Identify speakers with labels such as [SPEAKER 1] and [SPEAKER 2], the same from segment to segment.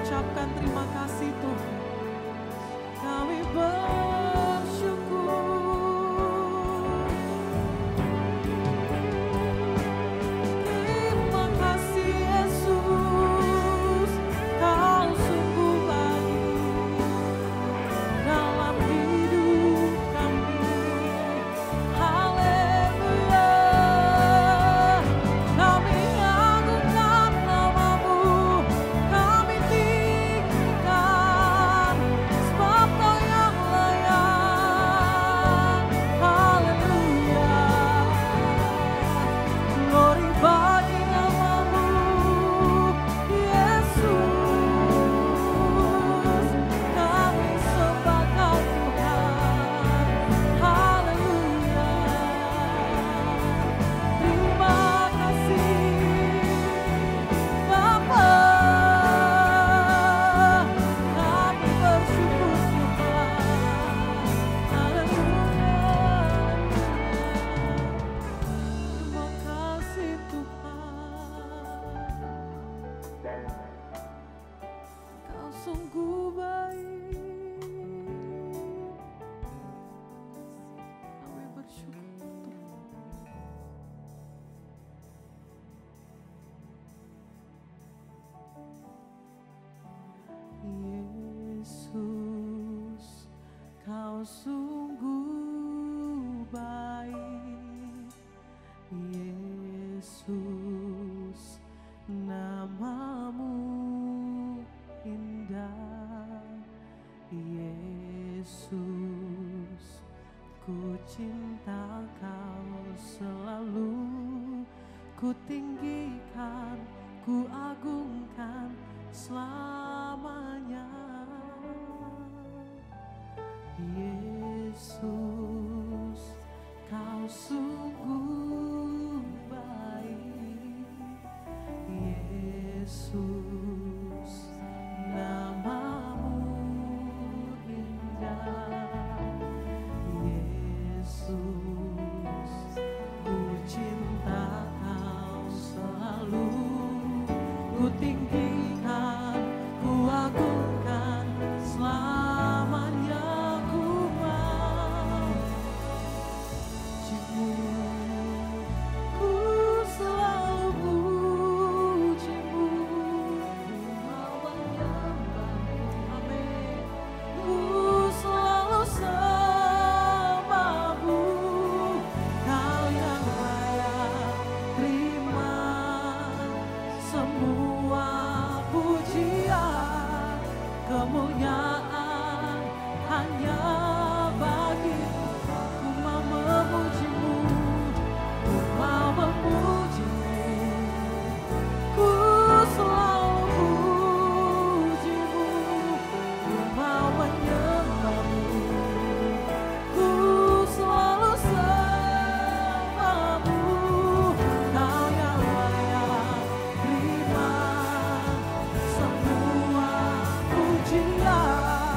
[SPEAKER 1] ucapkan terima kasih Tuhan. Kami bersyukur. Terima kasih Yesus, Kau sungguh baik dalam hidup kami. Haleluya. Kami agungkan nama-Mu, kami tinggikan, sebab Kau yang layak. Haleluya. Glory bagi nama-Mu, Yesus. Kami sembah Kau Tuhan. Haleluya. Terima kasih Bapa. Kami bersyukur Tuhan. Haleluya. Terima kasih Tuhan. Kau sungguh baik. Kami bersyukur Tuhan. Yesus, Kau sungguh baik. Yesus, nama-Mu indah. Yesus, ku cinta Kau selalu, ku tinggikan, ku agungkan selamanya. Yesus, Kau sungguh baik. Yesus, nama-Mu indah. Yesus, ku cinta Kau selalu, ku tinggikan, ku agungkan selamanya. Ku mau puji-Mu, ku selalu puji-Mu, ku mau menyembah-Mu. Amin. Ku selalu sembah-Mu, Kau yang layak terima semua pujian. Kemuliaan hanya bagi-Mu. Ku mau memuji-Mu, ku mau memuji-Mu, ku selalu puji-Mu, ku mau menyembah-Mu, ku selalu sembah-Mu. Kau yang layak terima semua pujian.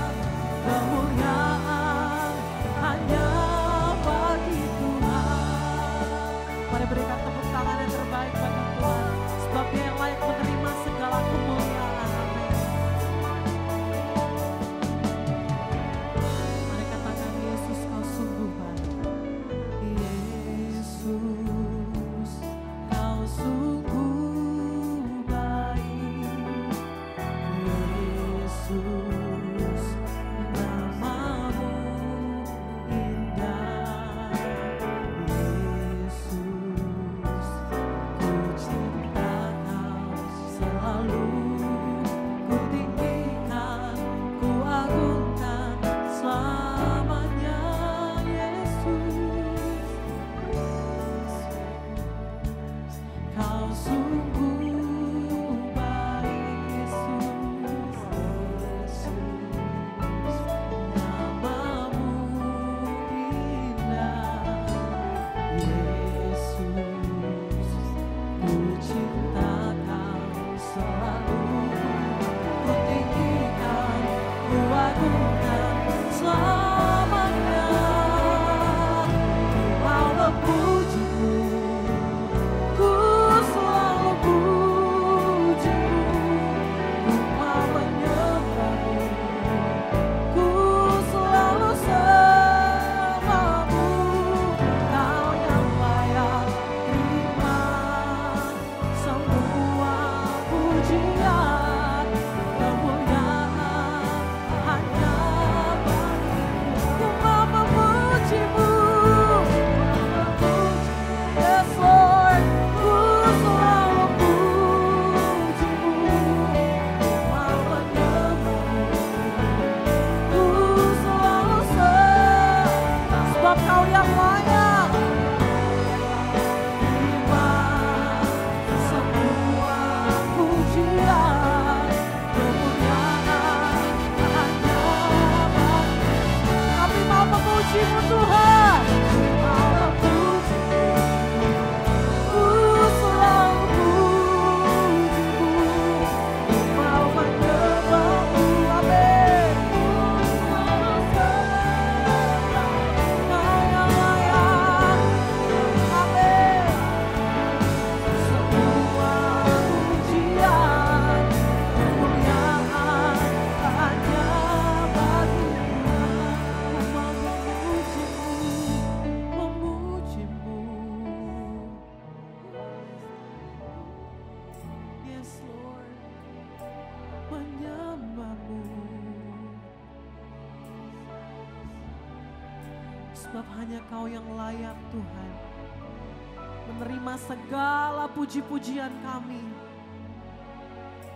[SPEAKER 1] Yes Lord, menyembahmu. Sebab hanya Kau yang layak Tuhan menerima segala puji-pujian kami.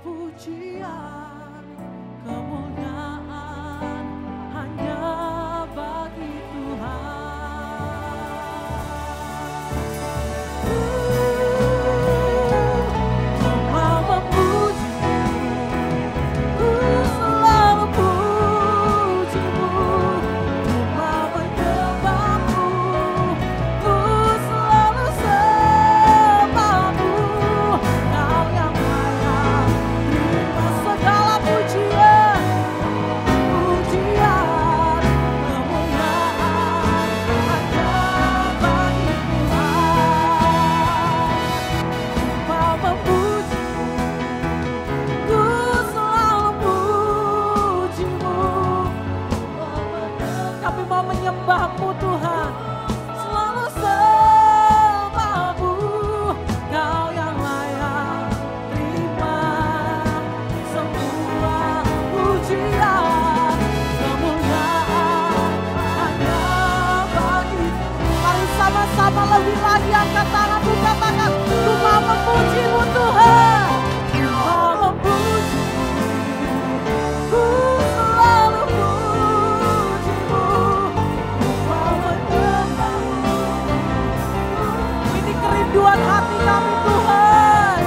[SPEAKER 1] Pujian, kemuliaan hanya bagi Tuhan. Ku mau memuji-Mu, ku selalu puji-Mu. Ku mau menyembah-Mu, ku selalu sembah-Mu. Kau yang layak terima segala pujian, pujian, kemuliaan hanya bagi Tuhan. Mau memuji-Mu, ku selalu puji-Mu. Kami mau menyembah-Mu Tuhan, selalu sembah-Mu. Kau yang layak terima semua pujian, kemuliaan hanya bagi. Mari sama-sama lebih lagi angkat tanganmu, katakan, ku mau memuji-Mu Tuhan. Ku mau memuji-Mu, ku selalu puji-Mu. Ku mau menyembah-Mu. Ini kerinduan hati kami Tuhan.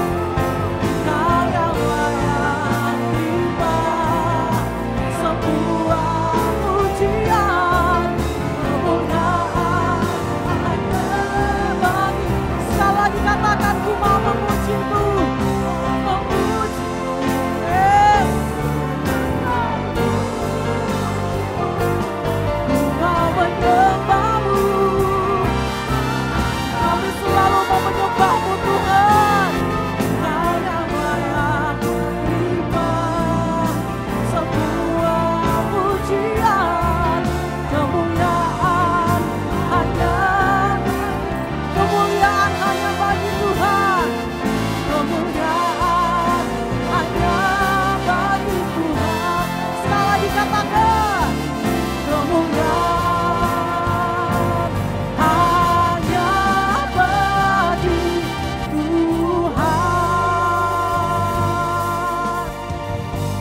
[SPEAKER 1] Kau yang layak terima semua pujian, kemuliaan hanya bagi. Sekali lagi katakan, ku mau memuji-Mu, memuji-Mu. Yes. Ku mau menyembah-Mu. Kami selalu mau menyembah-Mu Tuhan. Kau yang layak terima semua pujian, kemuliaan hanya bagi Tuhan. Kemuliaan hanya bagi Tuhan. Sekali lagi katakan, kemuliaan hanya bagi Tuhan.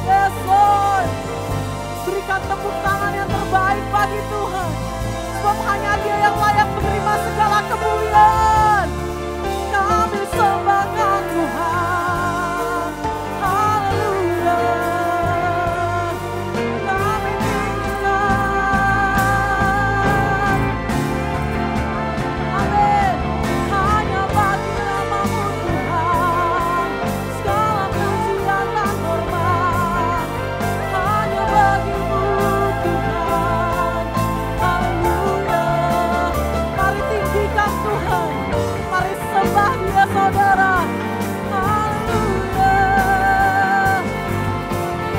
[SPEAKER 1] Yes Lord, berikan tepuk tangan yang terbaik bagi Tuhan. Sebab hanya Dia yang layak menerima segala kemuliaan. Kami sembahkan Tuhan. Haleluya. Kami tinggikan. Amin. Hanya bagi nama-Mu Tuhan, segala pujian dan hormat hanya bagi-Mu Tuhan. Haleluya. Mari tinggikan Tuhan, mari sembah Dia saudara. Haleluya.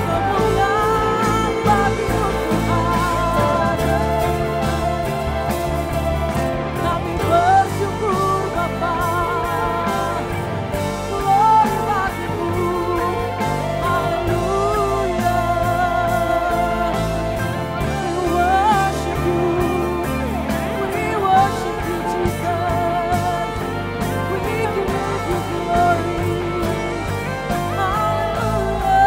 [SPEAKER 1] Kemuliaan bagi-Mu Tuhan. Kami bersyukur Bapa, glory bagi-Mu. Haleluya. We worship you Jesus. We give you glory. Haleluya.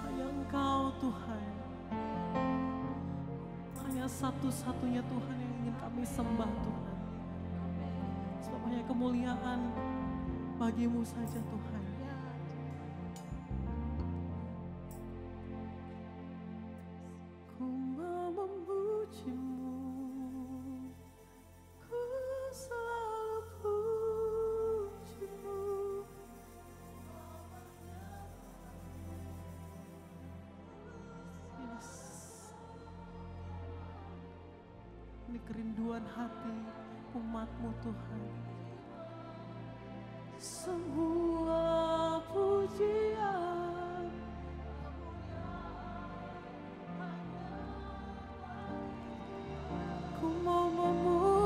[SPEAKER 1] Hanya Engkau Tuhan, hanya satu-satunya Tuhan yang ingin kami sembah Tuhan. Sebab hanya kemuliaan bagi-Mu saja Tuhan. Ku mau memuji-Mu, ku selalu puji-Mu. Yes. Ini kerinduan hati umat-Mu Tuhan. Semua pujian ku mau memuji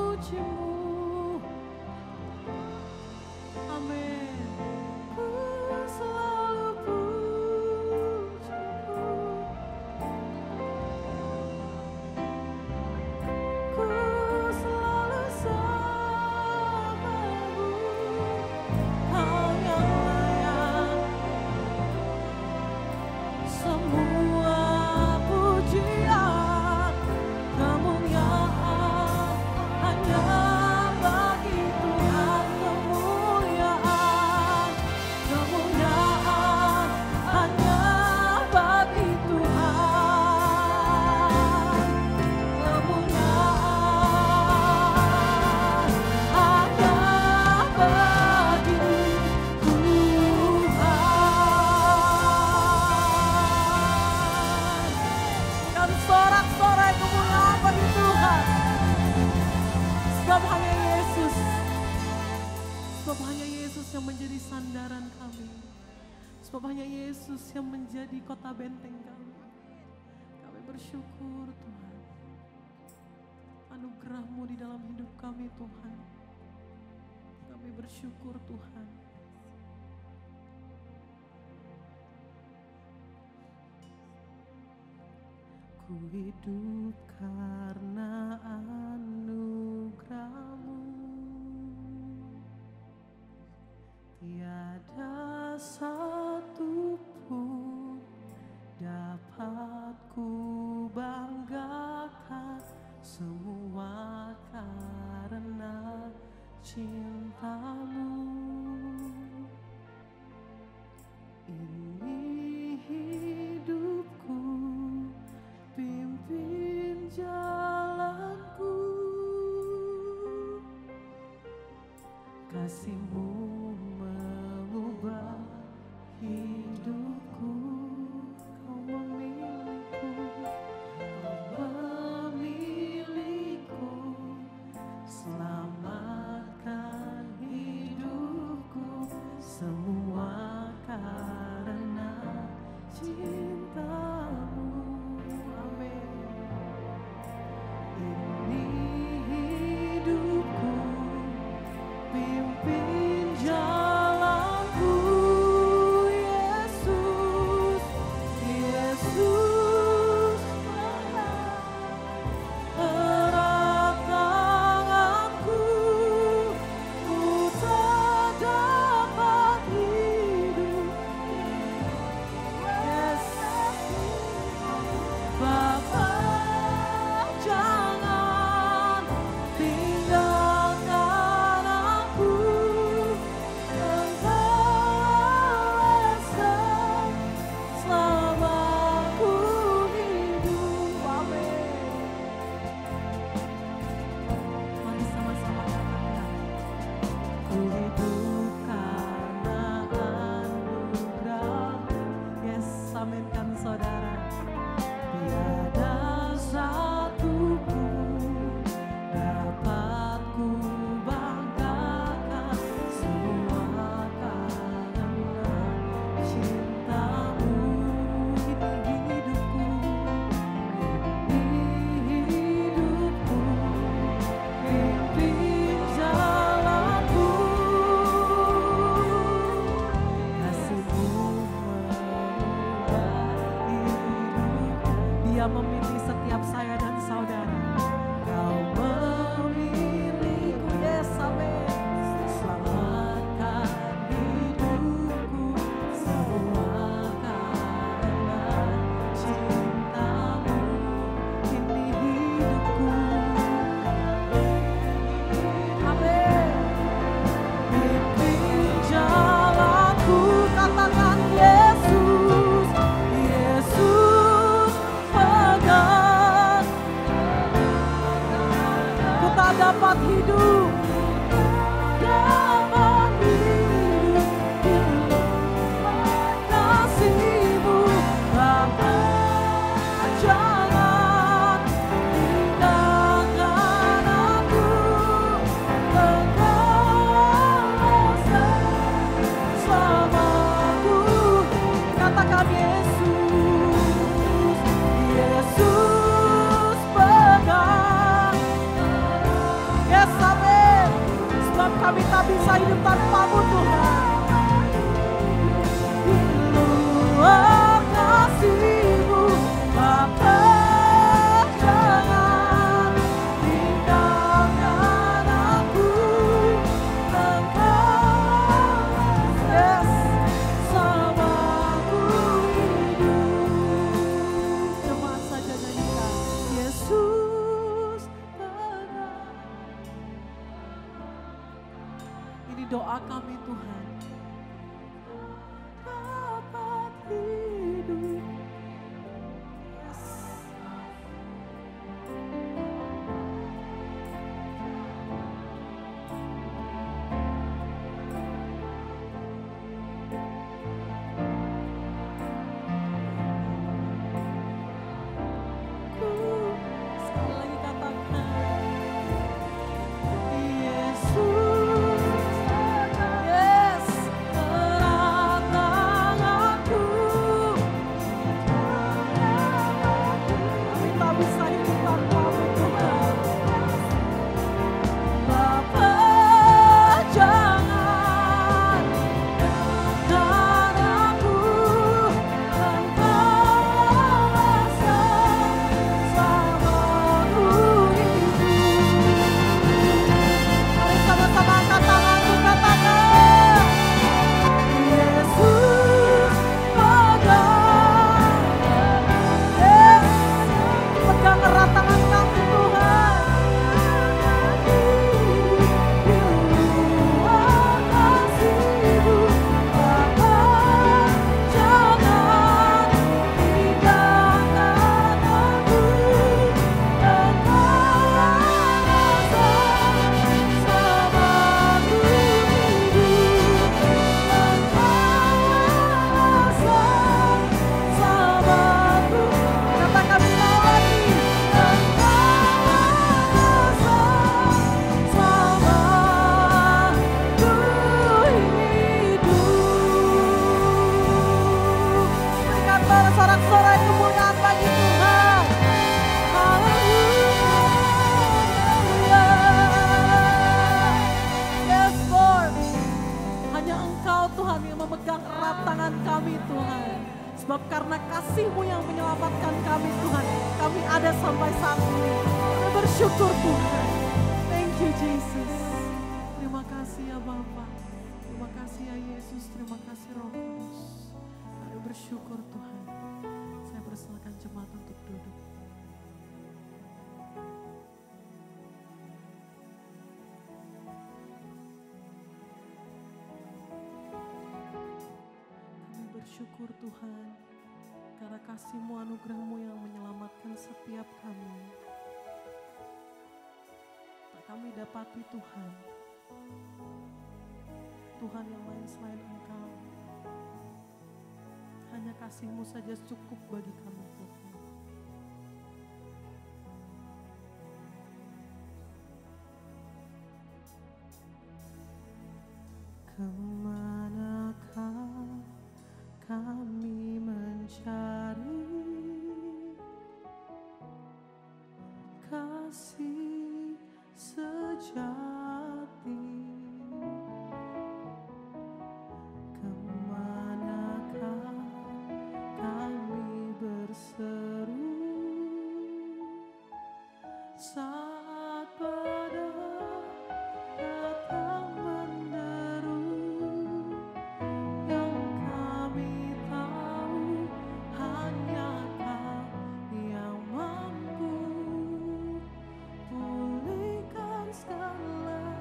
[SPEAKER 1] Sebab hanya Yesus yang menjadi kota benteng kami. Kami bersyukur Tuhan. Anugerah-Mu di dalam hidup kami Tuhan. Kami bersyukur Tuhan. Ku hidup karena anugerah-Mu. Tiada satu pun dapat ku banggakan, semua karena cinta-Mu. Ini hidupku, pimpin jalanku. Kasih-Mu mengubah hidupku. Kau memiliku, Kau memiliku. Selamatkan hidupku, semua karena cinta-Mu. Amin. Ini hidupku, pimpin jalanku. Yesus, Yesus, erat tanganku, ku tak dapat hidup. Yes, Bapa, jangan tinggalkan aku. Engkau esa selama ku hidup. Amin. Mari sama-sama katakan. Ku hidup karena anugerah. Yes, aminkan saudara. Tiada satu pun dapat ku banggakan, semua karena cinta-Mu. Ini hidupku, ini hidupku, pimpin jalanku. Kasih-Mu mengubah hidup. Dia memilih setiap saya dan saudara. Kau memilihku, yes, amin. Selamatkan hidupku, semua karena cinta-Mu. Ini hidupku, amin. Pimpin jalanku, katakan Yesus, Yesus pegang. Ku tak dapat hidup, dapat hidup kasih-Mu. Bapa, jangan tinggalkan aku. Engkau esa selama ku. Katakan Yesus, Yesus pegang. Yes, amin. Sebab kami tak bisa hidup tanpa-Mu Tuhan. Di luar kasih-Mu, Bapa, jangan tinggalkan aku. Engkau, yes, sama ku hidup. Jemaat saja nyanyikan Yesus pegang. Ini doa kami Tuhan. Dapat hidup. Yes. Sekali lagi katakan Yesus, yes, anugerah-Mu yang menyelamatkan kami Tuhan. Kami ada sampai saat ini. Kami bersyukur Tuhan. Thank you Jesus. Terima kasih ya Bapa. Terima kasih ya Yesus. Terima kasih Roh Kudus. Kami bersyukur Tuhan. Saya persilakan jemaat untuk duduk. Bersyukur Tuhan, karena kasih-Mu, anugerah-Mu yang menyelamatkan setiap kami. Tak kami dapati Tuhan, Tuhan yang lain selain Engkau. Hanya kasih-Mu saja cukup bagi kami Tuhan. Kemanakah kami mencari kasih sejati? Kemanakah kami berseru saat badai datang menderu? Yang kami tahu hanya Kau yang mampu pulihkan segala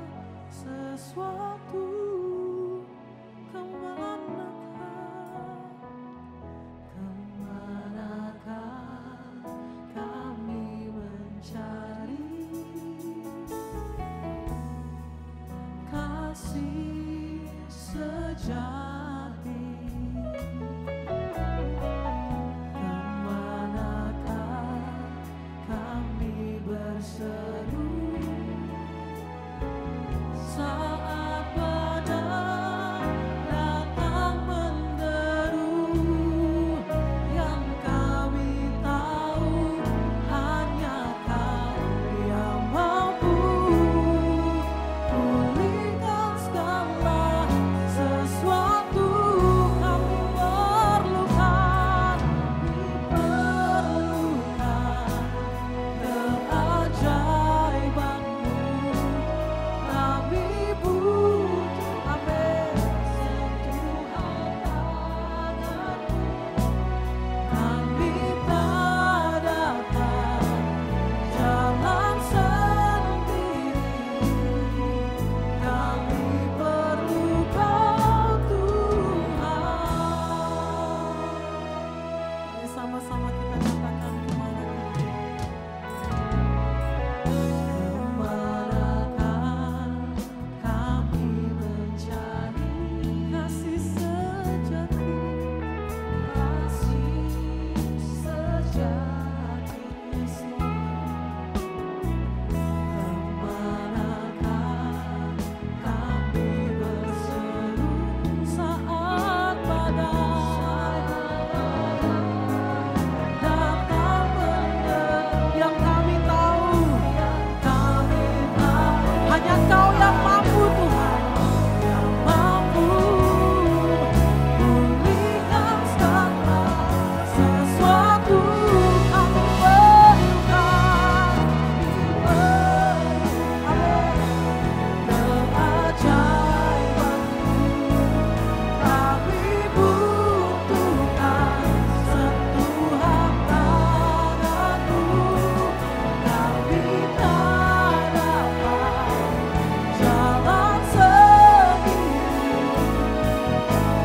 [SPEAKER 1] sesuatu. Kemanakah kami mencari kasih sejati? Kemanakah kami berseru saat badai datang menderu? Yang kami tahu hanya Kau yang mampu pulihkan segala sesuatu. Kami perlukan keajaiban-Mu. Kami butuh, amin, sentuhan tangan-Mu. Kami tak dapat jalan sendiri. Kami perlu Kau Tuhan. Mari sama-sama kita katakan kemanakah kami mencari kasih sejati? Kasih sejati, yes Lord. Kemanakah kami berseru saat badai datang menderu? Yang kami tahu hanya Kau yang mampu Tuhan, yang mampu pulihkan segala sesuatu. Kami perlukan keajaiban-Mu. Kami butuhkan sentuhan tangan-Mu. Kami tak dapat jalan sendiri.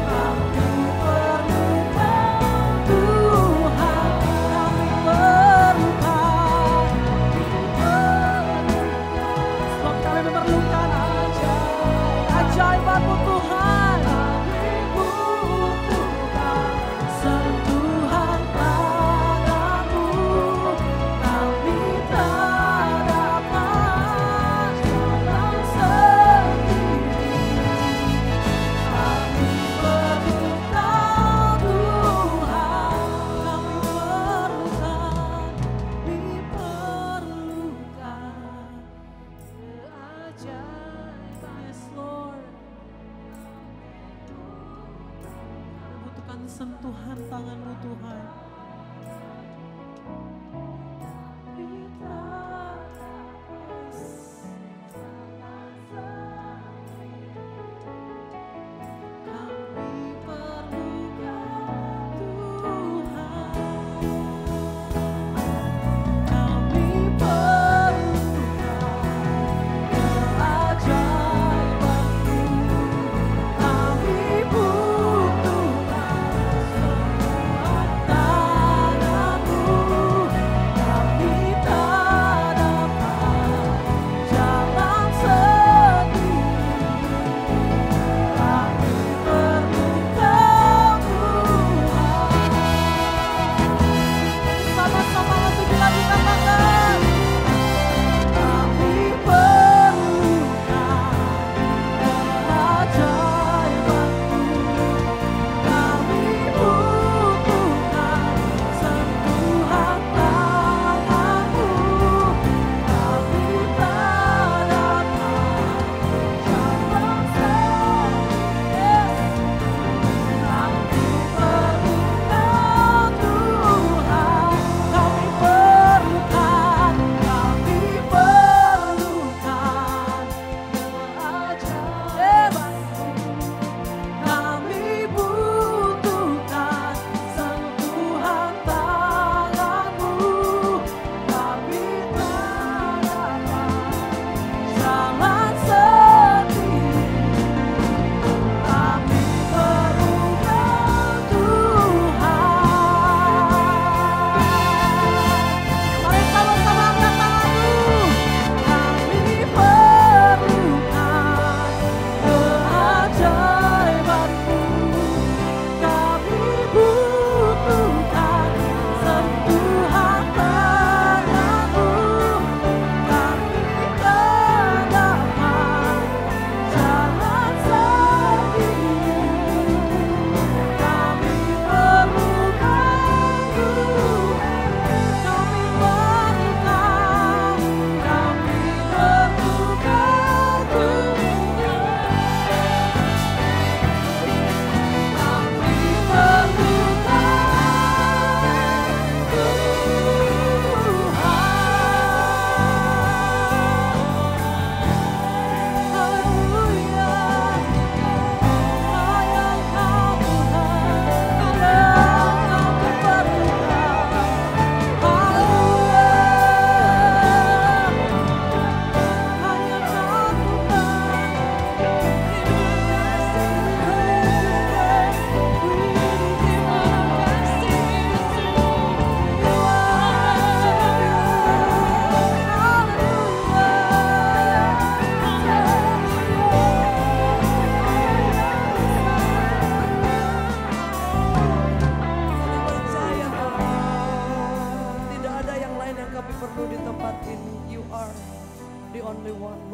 [SPEAKER 1] Kami perlukan Tuhan. Kami perlukan. Sebab kami memerlukan keajaiban-Mu Tuhan. Kami butuhkan sentuhan tangan-Mu. Kami tak dapat jalan sendiri. Kami perlukan Tuhan. Kami perlukan keajaiban. Yes Lord. Kami butuhkan sentuhan tangan-Mu Tuhan.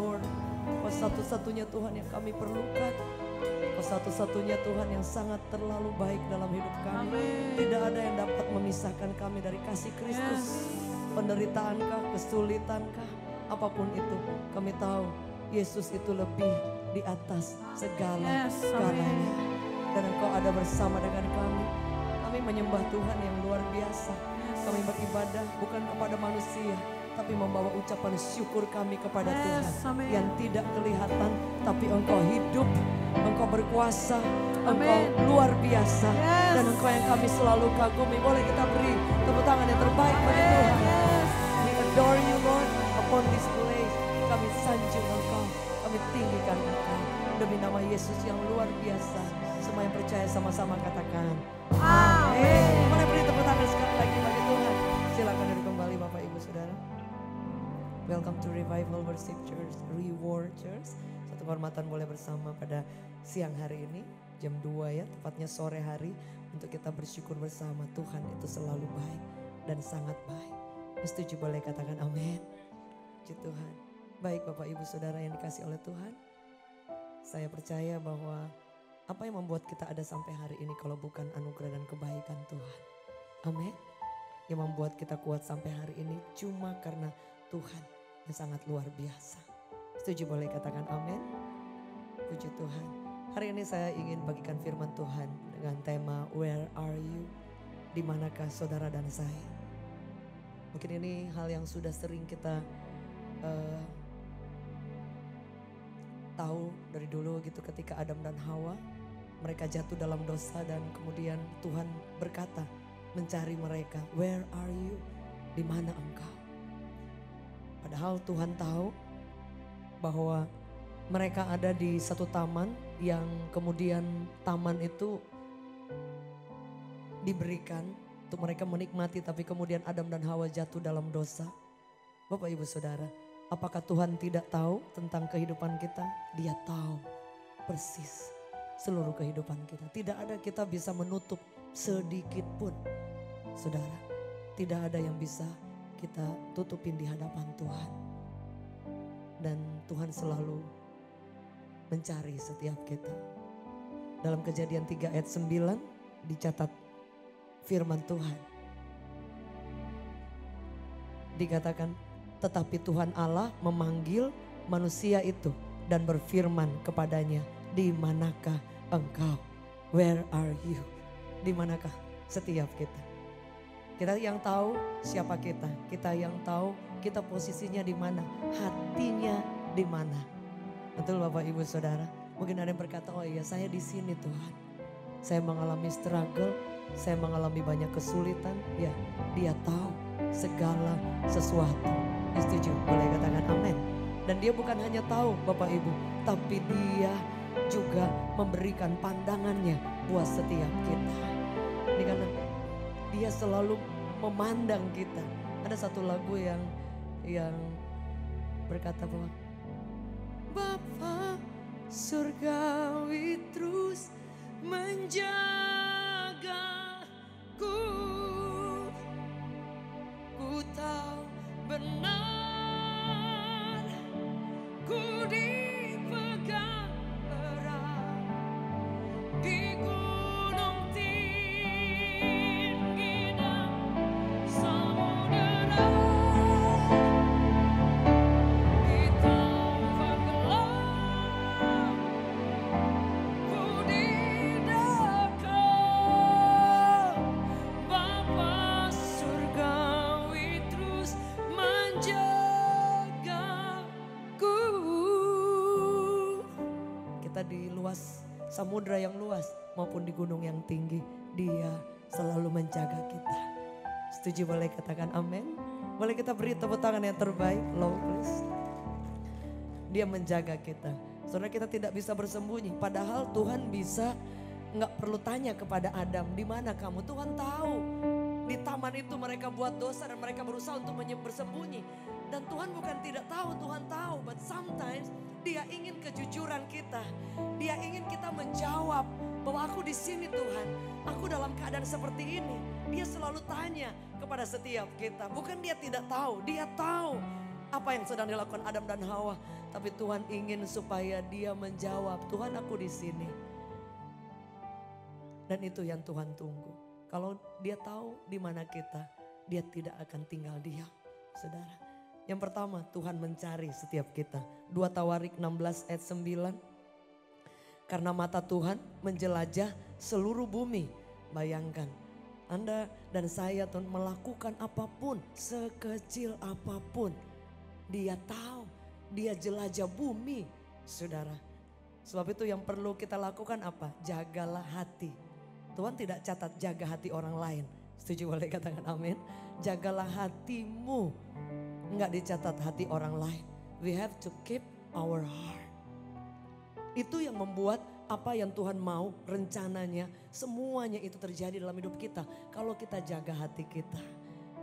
[SPEAKER 2] Lord. Kau satu-satunya Tuhan yang kami perlukan. Kau satu-satunya Tuhan yang sangat terlalu baik dalam hidup kami.
[SPEAKER 1] Amin.
[SPEAKER 2] Tidak ada yang dapat memisahkan kami dari kasih Kristus. Penderitaankah, kesulitankah, apapun itu. Kami tahu Yesus itu lebih di atas segala-galanya. Dan Engkau ada bersama dengan kami. Kami menyembah Tuhan yang luar biasa. Kami beribadah bukan kepada manusia, tapi membawa ucapan syukur kami kepada Tuhan yang tidak kelihatan, tapi Engkau hidup, Engkau berkuasa, Engkau luar biasa, dan Engkau yang kami selalu kagumi. Boleh kita beri tepuk tangan yang terbaik bagi Tuhan. We adore you Lord upon this place. Kami sanjung Engkau, kami tinggikan Engkau demi nama Yesus yang luar biasa. Semua yang percaya sama-sama katakan amin. Boleh beri tepuk tangan sekali lagi bagi Tuhan. Silakan duduk kembali Bapak Ibu Saudara. Welcome to Revival Worship Church, Reward Church. Satu kehormatan boleh bersama pada siang hari ini, jam 2 ya, tepatnya sore hari, untuk kita bersyukur bersama. Tuhan itu selalu baik dan sangat baik. Setuju boleh katakan amin. Puji Tuhan. Baik Bapak Ibu Saudara yang dikasih oleh Tuhan, saya percaya bahwa apa yang membuat kita ada sampai hari ini kalau bukan anugerah dan kebaikan Tuhan. Amin. Yang membuat kita kuat sampai hari ini cuma karena Tuhan yang sangat luar biasa. Setuju boleh katakan amin. Puji Tuhan. Hari ini saya ingin bagikan firman Tuhan dengan tema Where Are You? Di manakah saudara dan saya? Mungkin ini hal yang sudah sering kita tahu dari dulu gitu, ketika Adam dan Hawa mereka jatuh dalam dosa dan kemudian Tuhan berkata mencari mereka, where are you? Di mana engkau? Padahal Tuhan tahu bahwa mereka ada di satu taman yang kemudian taman itu diberikan untuk mereka menikmati, tapi kemudian Adam dan Hawa jatuh dalam dosa. Bapak Ibu Saudara, apakah Tuhan tidak tahu tentang kehidupan kita? Dia tahu persis seluruh kehidupan kita. Tidak ada kita bisa menutup sedikit pun. Saudara, tidak ada yang bisa kita tutupin di hadapan Tuhan. Dan Tuhan selalu mencari setiap kita. Dalam Kejadian 3 ayat 9 dicatat firman Tuhan. Dikatakan, tetapi Tuhan Allah memanggil manusia itu dan berfirman kepadanya, di manakah engkau? Where are you? Di manakah setiap kita? Kita yang tahu siapa kita. Kita yang tahu kita posisinya di mana. Hatinya di mana. Betul Bapak Ibu Saudara. Mungkin ada yang berkata, oh iya saya di sini Tuhan. Saya mengalami struggle. Saya mengalami banyak kesulitan. Ya, Dia tahu segala sesuatu. Setuju? Boleh katakan amin. Dan Dia bukan hanya tahu Bapak Ibu, tapi Dia juga memberikan pandangannya buat setiap kita. Ini karena Dia selalu memandang kita. Ada satu lagu yang berkata bahwa Bapa surgawi terus menjagaku. Ku tahu benar, ku dipegang erat di gunung tinggi dan samudera, di tempat gelap ku didekap. Bapa surgawi terus menjagaku. Kita di luas samudra yang luas maupun di gunung yang tinggi, Dia selalu menjaga kita. Setuju boleh katakan amin. Boleh kita beri tepuk tangan yang terbaik, low please. Dia menjaga kita. Saudara, kita tidak bisa bersembunyi. Padahal Tuhan bisa, nggak perlu tanya kepada Adam, di mana kamu? Tuhan tahu. Di taman itu mereka buat dosa dan mereka berusaha untuk bersembunyi. Dan Tuhan bukan tidak tahu, Tuhan tahu. But sometimes Dia ingin kejujuran kita. Dia ingin kita menjawab bahwa aku di sini Tuhan. Aku dalam keadaan seperti ini. Dia selalu tanya kepada setiap kita. Bukan Dia tidak tahu, Dia tahu apa yang sedang dilakukan Adam dan Hawa. Tapi Tuhan ingin supaya dia menjawab, Tuhan aku di sini. Dan itu yang Tuhan tunggu. Kalau dia tahu di mana kita, dia tidak akan tinggal diam, saudara. Yang pertama, Tuhan mencari setiap kita. 2 Tawarik 16 ayat 9. Karena mata Tuhan menjelajah seluruh bumi. Bayangkan, Anda dan saya Tuhan melakukan apapun, sekecil apapun. Dia tahu, dia jelajah bumi, saudara. Sebab itu yang perlu kita lakukan apa? Jagalah hati. Tuhan tidak catat jaga hati orang lain. Setuju, boleh katakan amin. Jagalah hatimu. Enggak dicatat hati orang lain. We have to keep our heart. Itu yang membuat apa yang Tuhan mau, rencananya, semuanya itu terjadi dalam hidup kita. Kalau kita jaga hati kita.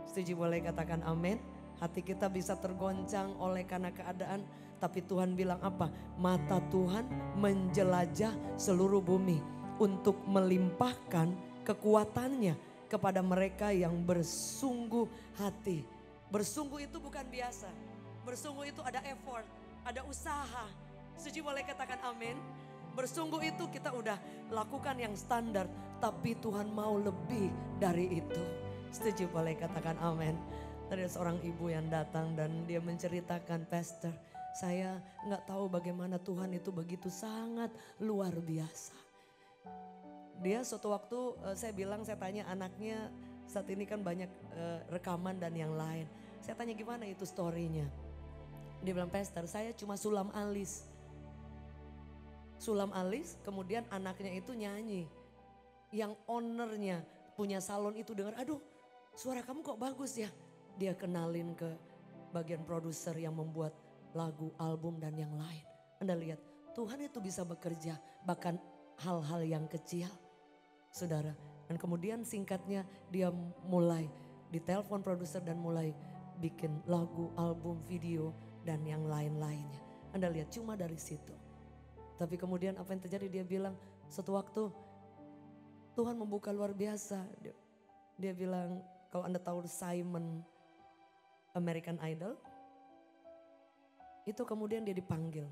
[SPEAKER 2] Setuju, boleh katakan amin. Hati kita bisa tergoncang oleh karena keadaan. Tapi Tuhan bilang apa? Mata Tuhan menjelajah seluruh bumi. Untuk melimpahkan kekuatannya kepada mereka yang bersungguh hati. Bersungguh itu bukan biasa. Bersungguh itu ada effort, ada usaha. Setuju, boleh katakan amin. Bersungguh itu kita udah lakukan yang standar. Tapi Tuhan mau lebih dari itu. Setuju, boleh katakan amin. Ada seorang ibu yang datang dan dia menceritakan, Pastor, saya nggak tahu bagaimana Tuhan itu begitu sangat luar biasa. Dia suatu waktu saya tanya anaknya saat ini kan banyak rekaman dan yang lain. Saya tanya gimana itu storynya. Dia bilang, Pastor, saya cuma sulam alis. Sulam alis, kemudian anaknya itu nyanyi. Yang ownernya punya salon itu dengar, aduh suara kamu kok bagus ya. Dia kenalin ke bagian produser yang membuat lagu, album dan yang lain. Anda lihat, Tuhan itu bisa bekerja bahkan hal-hal yang kecil, saudara. Dan kemudian singkatnya dia mulai ditelepon produser dan mulai bikin lagu, album, video dan yang lain-lainnya. Anda lihat cuma dari situ. Tapi kemudian apa yang terjadi, dia bilang suatu waktu Tuhan membuka luar biasa. Dia bilang, kalau Anda tahu Simon American Idol, itu kemudian dia dipanggil.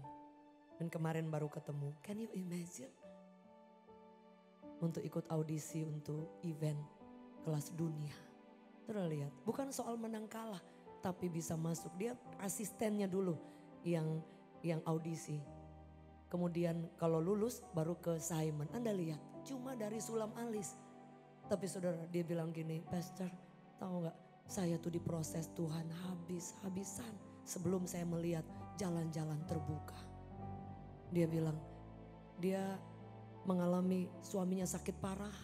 [SPEAKER 2] Dan kemarin baru ketemu. Can you imagine? Untuk ikut audisi untuk event kelas dunia. Terus lihat, bukan soal menang kalah, tapi bisa masuk. Dia asistennya dulu yang audisi. Kemudian kalau lulus baru ke Simon. Anda lihat, cuma dari sulam alis. Tapi saudara, dia bilang gini, Pastor, tahu nggak? Saya tuh diproses Tuhan habis-habisan sebelum saya melihat jalan-jalan terbuka. Dia bilang, dia mengalami suaminya sakit parah.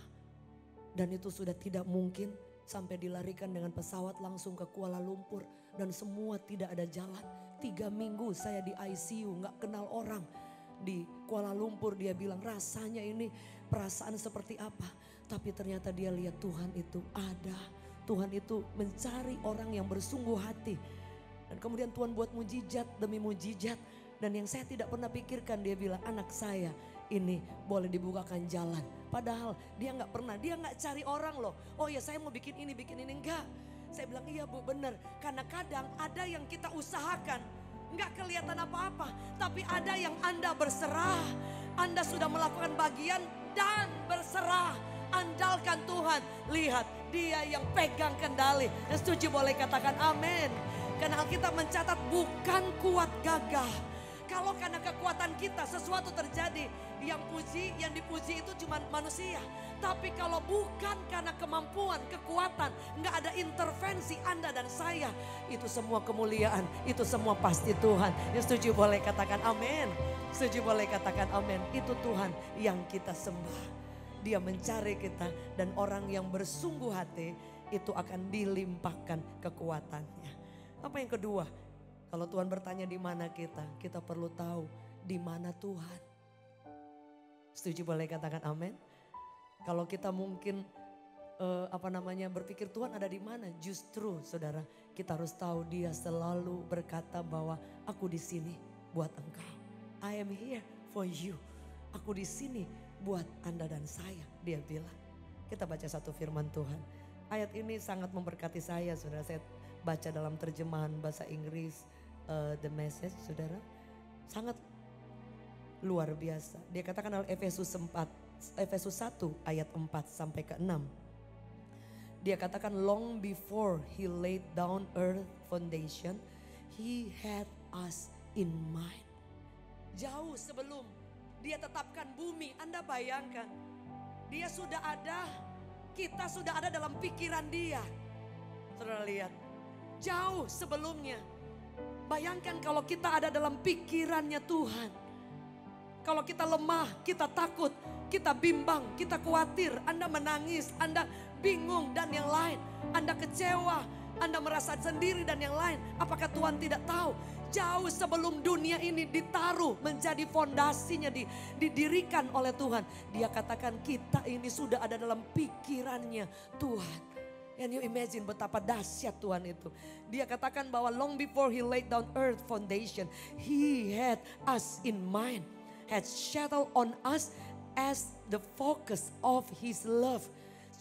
[SPEAKER 2] Dan itu sudah tidak mungkin sampai dilarikan dengan pesawat langsung ke Kuala Lumpur. Dan semua tidak ada jalan. 3 minggu saya di ICU, gak kenal orang. Di Kuala Lumpur dia bilang rasanya ini perasaan seperti apa. Tapi ternyata dia lihat Tuhan itu ada. Tuhan itu mencari orang yang bersungguh hati. Dan kemudian Tuhan buat mujizat demi mujizat. Dan yang saya tidak pernah pikirkan, dia bilang anak saya ini boleh dibukakan jalan. Padahal dia gak pernah, dia gak cari orang loh. Oh ya saya mau bikin ini, enggak. Saya bilang iya Bu benar. Karena kadang ada yang kita usahakan. Gak kelihatan apa-apa. Tapi ada yang Anda berserah. Anda sudah melakukan bagian dan berserah. Andalkan Tuhan. Lihat dia yang pegang kendali. Dan setuju boleh katakan amin. Karena Alkitab mencatat bukan kuat gagah. Kalau karena kekuatan kita sesuatu terjadi, yang dipuji itu cuma manusia. Tapi kalau bukan karena kemampuan, kekuatan, nggak ada intervensi Anda dan saya, itu semua kemuliaan, itu semua pasti Tuhan. Yang setuju boleh katakan amin. Setuju boleh katakan amin. Itu Tuhan yang kita sembah. Dia mencari kita dan orang yang bersungguh hati itu akan dilimpahkan kekuatannya. Apa yang kedua? Kalau Tuhan bertanya di mana kita perlu tahu di mana Tuhan. Setuju boleh katakan amin. Kalau kita mungkin berpikir Tuhan ada di mana, justru saudara kita harus tahu dia selalu berkata bahwa aku di sini buat engkau. I am here for you. Aku di sini buat Anda dan saya, dia bilang. Kita baca satu firman Tuhan. Ayat ini sangat memberkati saya, saudara. Saya baca dalam terjemahan bahasa Inggris the message saudara. Sangat luar biasa. Dia katakan dalam Efesus 1 ayat 4 sampai ke 6. Dia katakan long before he laid down earth foundation, he had us in mind. Jauh sebelum dia tetapkan bumi, Anda bayangkan. Dia sudah ada, kita sudah ada dalam pikiran dia. Saudara lihat, jauh sebelumnya. Bayangkan kalau kita ada dalam pikirannya Tuhan. Kalau kita lemah, kita takut, kita bimbang, kita khawatir, Anda menangis, Anda bingung dan yang lain. Anda kecewa, Anda merasa sendiri dan yang lain. Apakah Tuhan tidak tahu? Jauh sebelum dunia ini ditaruh menjadi fondasinya, didirikan oleh Tuhan. Dia katakan kita ini sudah ada dalam pikirannya Tuhan. Can you imagine betapa dahsyat Tuhan itu. Dia katakan bahwa long before he laid down earth foundation, he had us in mind. Had settled on us as the focus of his love,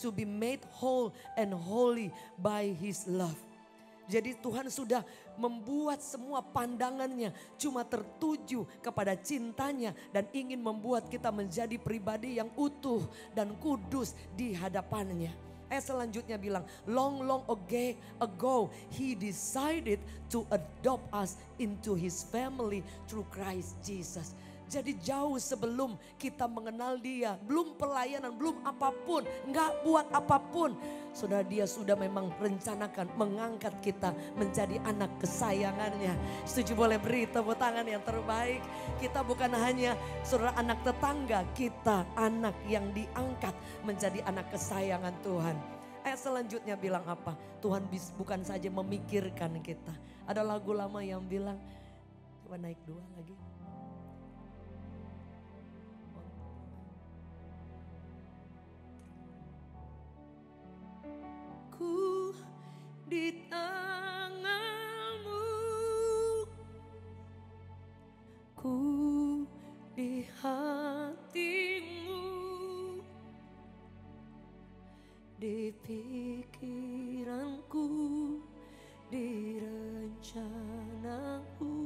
[SPEAKER 2] to be made whole and holy by his love. Jadi Tuhan sudah membuat semua pandangannya cuma tertuju kepada cintanya dan ingin membuat kita menjadi pribadi yang utuh dan kudus di hadapannya. Selanjutnya bilang, long ago he decided to adopt us into his family through Christ Jesus. Jadi jauh sebelum kita mengenal dia, belum pelayanan, belum apapun, nggak buat apapun. Saudara, dia sudah memang rencanakan mengangkat kita menjadi anak kesayangannya. Setuju, boleh beri tepuk tangan yang terbaik. Kita bukan hanya saudara anak tetangga, kita anak yang diangkat menjadi anak kesayangan Tuhan. Ayat selanjutnya bilang apa? Tuhan bukan saja memikirkan kita. Ada lagu lama yang bilang, coba naik 2 lagi. Ku di tanganmu, ku di hatimu, di pikiranku, di rencanaku,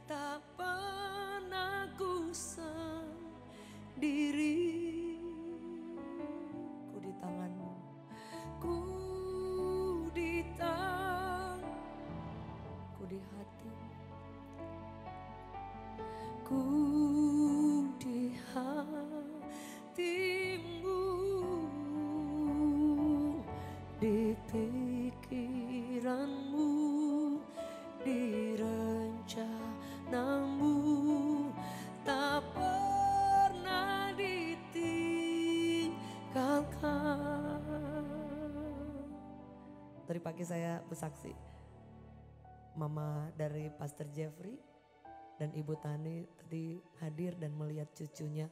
[SPEAKER 2] tak pernah ku sendiri. Ku di tanganmu, ku di ku di hatimu, ku di hatimu, di pikiranmu, di rencanamu, tak pernah ditinggalkan. Tadi pagi saya bersaksi, mama dari Pastor Jeffrey dan Ibu Tani tadi hadir dan melihat cucunya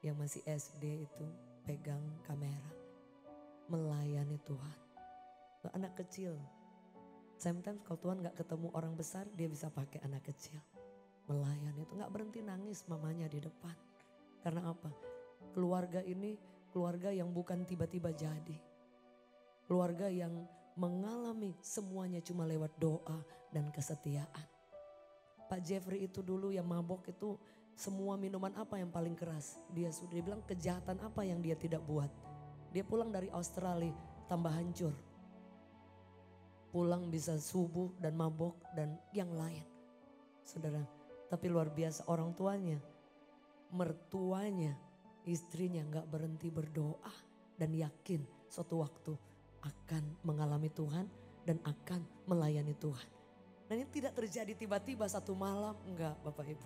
[SPEAKER 2] yang masih SD itu pegang kamera, melayani Tuhan. Anak kecil, sometimes kalau Tuhan gak ketemu orang besar, dia bisa pakai anak kecil. Melayani itu, gak berhenti nangis mamanya di depan. Karena apa? Keluarga ini keluarga yang bukan tiba-tiba jadi. Keluarga yang mengalami semuanya cuma lewat doa dan kesetiaan. Pak Jeffrey itu dulu yang mabok itu, semua minuman apa yang paling keras. Dia bilang kejahatan apa yang dia tidak buat. Dia pulang dari Australia tambah hancur. Pulang bisa subuh dan mabok dan yang lain. Saudara, tapi luar biasa orang tuanya, mertuanya, istrinya gak berhenti berdoa dan yakin suatu waktu akan mengalami Tuhan dan akan melayani Tuhan. Dan ini tidak terjadi tiba-tiba satu malam, enggak Bapak Ibu.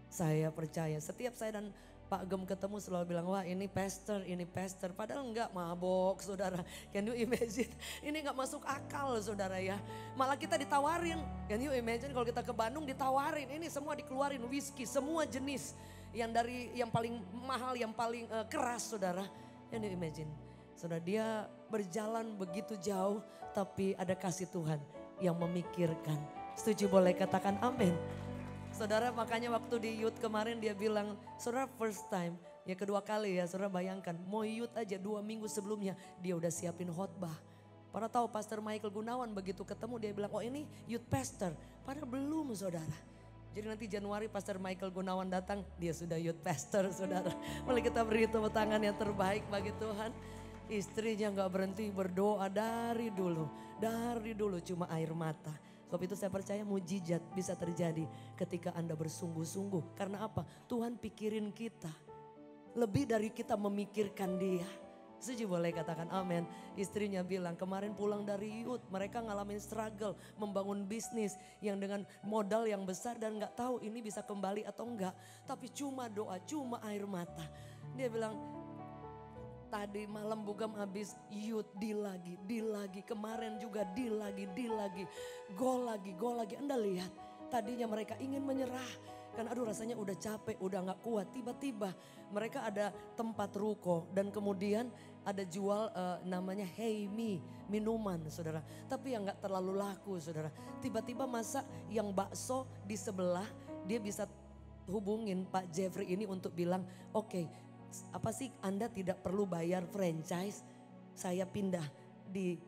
[SPEAKER 2] Saya percaya setiap saya dan Pak Gem ketemu selalu bilang, wah ini pastor. Padahal enggak, mabok saudara. Can you imagine? Ini enggak masuk akal saudara ya. Malah kita ditawarin, can you imagine kalau kita ke Bandung ditawarin. Ini semua dikeluarin, whisky, semua jenis. Yang dari yang paling mahal, yang paling keras saudara. Can you imagine? Saudara, dia berjalan begitu jauh tapi ada kasih Tuhan yang memikirkan. Setuju, boleh katakan amin. Saudara, makanya waktu di youth kemarin dia bilang, saudara first time, ya kedua kali ya saudara bayangkan, mau youth aja 2 minggu sebelumnya dia udah siapin khotbah. Para tahu Pastor Michael Gunawan begitu ketemu dia bilang, oh ini youth pastor. Padahal belum saudara. Jadi nanti Januari Pastor Michael Gunawan datang, dia sudah youth pastor saudara. Mari kita beri tepuk tangan yang terbaik bagi Tuhan. Istrinya gak berhenti berdoa dari dulu cuma air mata. Sebab itu saya percaya mujizat bisa terjadi ketika Anda bersungguh-sungguh. Karena apa? Tuhan pikirin kita. Lebih dari kita memikirkan dia. Setuju boleh katakan amin. Istrinya bilang kemarin pulang dari youth. Mereka ngalamin struggle membangun bisnis yang dengan modal yang besar dan gak tahu ini bisa kembali atau enggak. Tapi cuma doa, cuma air mata. Dia bilang tadi malam Bugam habis youth deal lagi. Kemarin juga deal lagi. Gol lagi. Anda lihat tadinya mereka ingin menyerah. Kan aduh rasanya udah capek, udah gak kuat. Tiba-tiba mereka ada tempat ruko dan kemudian ada jual namanya Hey Me, minuman saudara. Tapi yang gak terlalu laku saudara. Tiba-tiba masa yang bakso di sebelah dia bisa hubungin Pak Jeffrey ini untuk bilang oke, apa sih Anda tidak perlu bayar franchise. Saya pindah di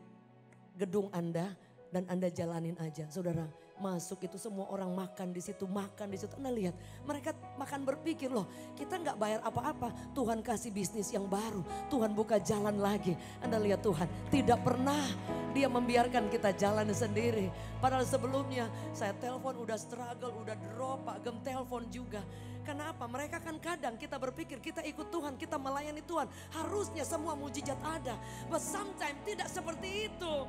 [SPEAKER 2] gedung Anda dan Anda jalanin aja saudara. Masuk itu semua orang makan di situ. Anda lihat mereka makan berpikir loh kita gak bayar apa-apa. Tuhan kasih bisnis yang baru. Tuhan buka jalan lagi. Anda lihat Tuhan tidak pernah dia membiarkan kita jalan sendiri. Padahal sebelumnya saya telepon udah struggle, udah drop, Pak Gem telepon juga. Kenapa? Mereka kan kadang kita berpikir kita ikut Tuhan, kita melayani Tuhan. Harusnya semua mujizat ada. But sometimes tidak seperti itu.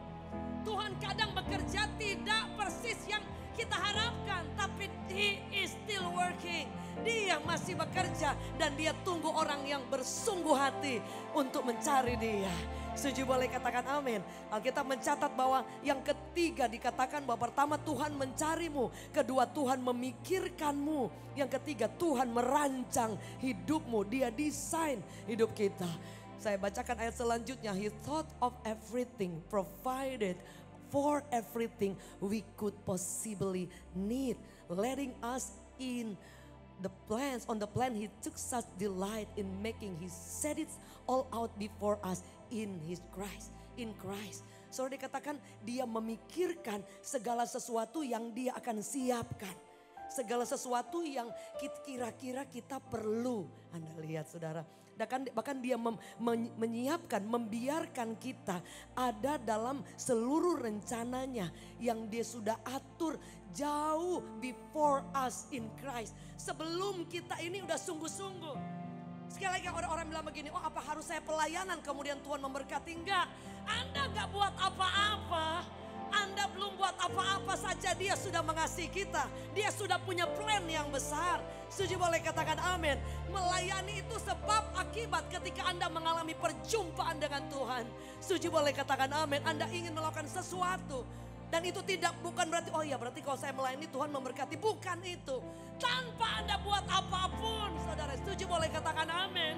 [SPEAKER 2] Tuhan kadang bekerja tidak persis yang kita harapkan. Tapi He is still working. Dia masih bekerja dan dia tunggu orang yang bersungguh hati untuk mencari dia. Setuju boleh katakan amin. Alkitab mencatat bahwa yang ketiga dikatakan bahwa pertama Tuhan mencarimu. Kedua Tuhan memikirkanmu. Yang ketiga Tuhan merancang hidupmu. Dia desain hidup kita. Saya bacakan ayat selanjutnya. He thought of everything, provided for everything we could possibly need. Letting us in the plans, on the plan he took such delight in making. He set it all out before us in his Christ. In Christ. Saudara dikatakan dia memikirkan segala sesuatu yang dia akan siapkan. Segala sesuatu yang kira-kira kita perlu. Anda lihat saudara. Bahkan dia menyiapkan, membiarkan kita ada dalam seluruh rencananya yang dia sudah atur jauh before us in Christ. Sebelum kita ini udah sungguh-sungguh. Sekali lagi orang-orang bilang begini, oh apa harus saya pelayanan kemudian Tuhan memberkati? Enggak, Anda enggak buat apa-apa. Anda belum buat apa-apa saja dia sudah mengasihi kita. Dia sudah punya plan yang besar. Setuju boleh katakan amin. Melayani itu sebab akibat ketika Anda mengalami perjumpaan dengan Tuhan. Setuju boleh katakan amin. Anda ingin melakukan sesuatu. Dan itu bukan berarti oh iya berarti kalau saya melayani Tuhan memberkati. Bukan itu. Tanpa Anda buat apapun saudara. Setuju boleh katakan amin.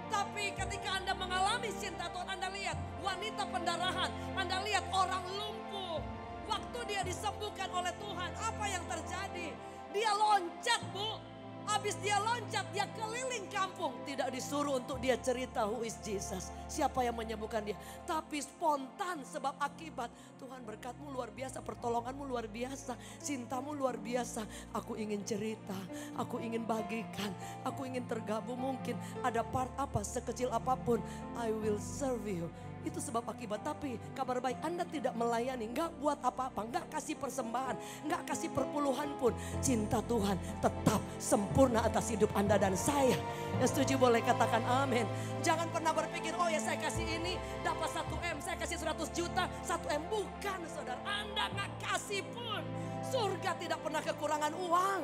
[SPEAKER 2] Tapi ketika Anda mengalami cinta Tuhan, Anda lihat wanita pendarahan, Anda lihat orang lumpuh. Waktu dia disembuhkan oleh Tuhan, apa yang terjadi? Dia loncat Bu, habis dia loncat dia keliling kampung. Tidak disuruh untuk dia cerita who is Jesus, siapa yang menyembuhkan dia. Tapi spontan sebab akibat. Tuhan berkatmu luar biasa, pertolonganmu luar biasa, cintamu luar biasa. Aku ingin cerita, aku ingin bagikan, aku ingin tergabung mungkin. Ada part apa sekecil apapun, I will serve you. Itu sebab akibat. Tapi kabar baik Anda tidak melayani, enggak buat apa-apa, enggak kasih persembahan, enggak kasih perpuluhan pun. Cinta Tuhan tetap sempurna atas hidup Anda dan saya. Yang setuju boleh katakan amin. Jangan pernah berpikir oh ya saya kasih ini dapat 1M, saya kasih 100 juta 1M. Bukan saudara, Anda enggak kasih pun. Surga tidak pernah kekurangan uang.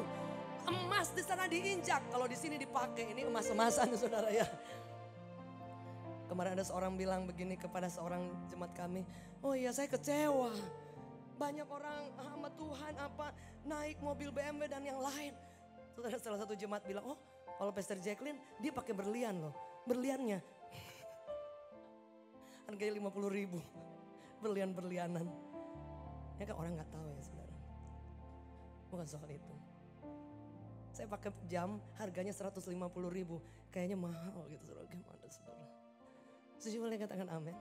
[SPEAKER 2] Emas di sana diinjak, kalau di sini dipakai. Ini emas-emasan saudara ya. Kemarin ada seorang bilang begini kepada seorang jemaat kami. Oh iya saya kecewa. Banyak orang hamba Tuhan naik mobil BMW dan yang lain. Salah satu jemaat bilang oh kalau Pastor Jacqueline dia pakai berlian loh. Berliannya harganya 50.000. Berlian-berlianan. Ya kan orang gak tahu ya saudara. Bukan soal itu. Saya pakai jam harganya 150.000. Kayaknya mahal gitu saudara. Gimana saudara? Setuju boleh katakan amin.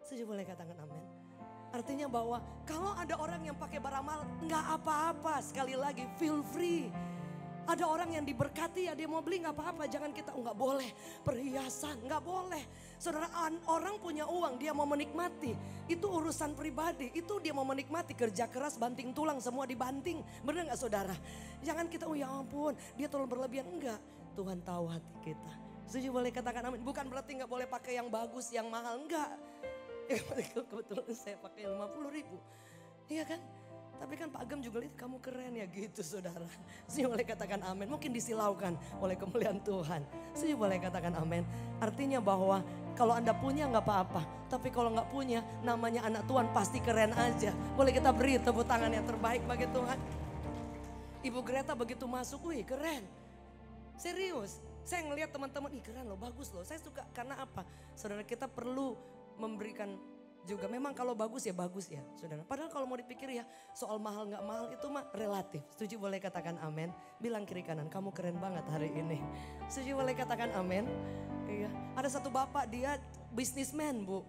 [SPEAKER 2] Setuju boleh katakan amin. Artinya bahwa kalau ada orang yang pakai barang mahal, nggak apa-apa. Sekali lagi, feel free. Ada orang yang diberkati ya dia mau beli nggak apa-apa. Jangan kita nggak boleh perhiasan, nggak boleh. Saudara, orang punya uang dia mau menikmati. Itu urusan pribadi. Itu dia mau menikmati, kerja keras, banting tulang semua dibanting. Benar nggak saudara? Jangan kita ya ampun dia terlalu berlebihan. Enggak, Tuhan tahu hati kita. Setuju boleh katakan amin. Bukan berarti nggak boleh pakai yang bagus, yang mahal. Enggak. Ya, kebetulan saya pakai 50.000. Iya kan? Tapi kan Pak Agam juga lihat kamu keren ya gitu saudara. Setuju boleh katakan amin. Mungkin disilaukan oleh kemuliaan Tuhan. Setuju boleh katakan amin. Artinya bahwa kalau Anda punya nggak apa-apa. Tapi kalau nggak punya namanya anak Tuhan pasti keren aja. Boleh kita beri tepuk tangan yang terbaik bagi Tuhan. Ibu Greta begitu masuk, wih keren. Serius. Saya ngelihat teman-teman, ih keren loh, bagus loh. Saya suka karena apa? Saudara kita perlu memberikan juga memang kalau bagus ya saudara. Padahal kalau mau dipikir ya soal mahal nggak mahal itu mah relatif. Setuju boleh katakan amin. Bilang kiri kanan kamu keren banget hari ini. Setuju boleh katakan amin. Iya. Ada satu bapak dia bisnismen bu.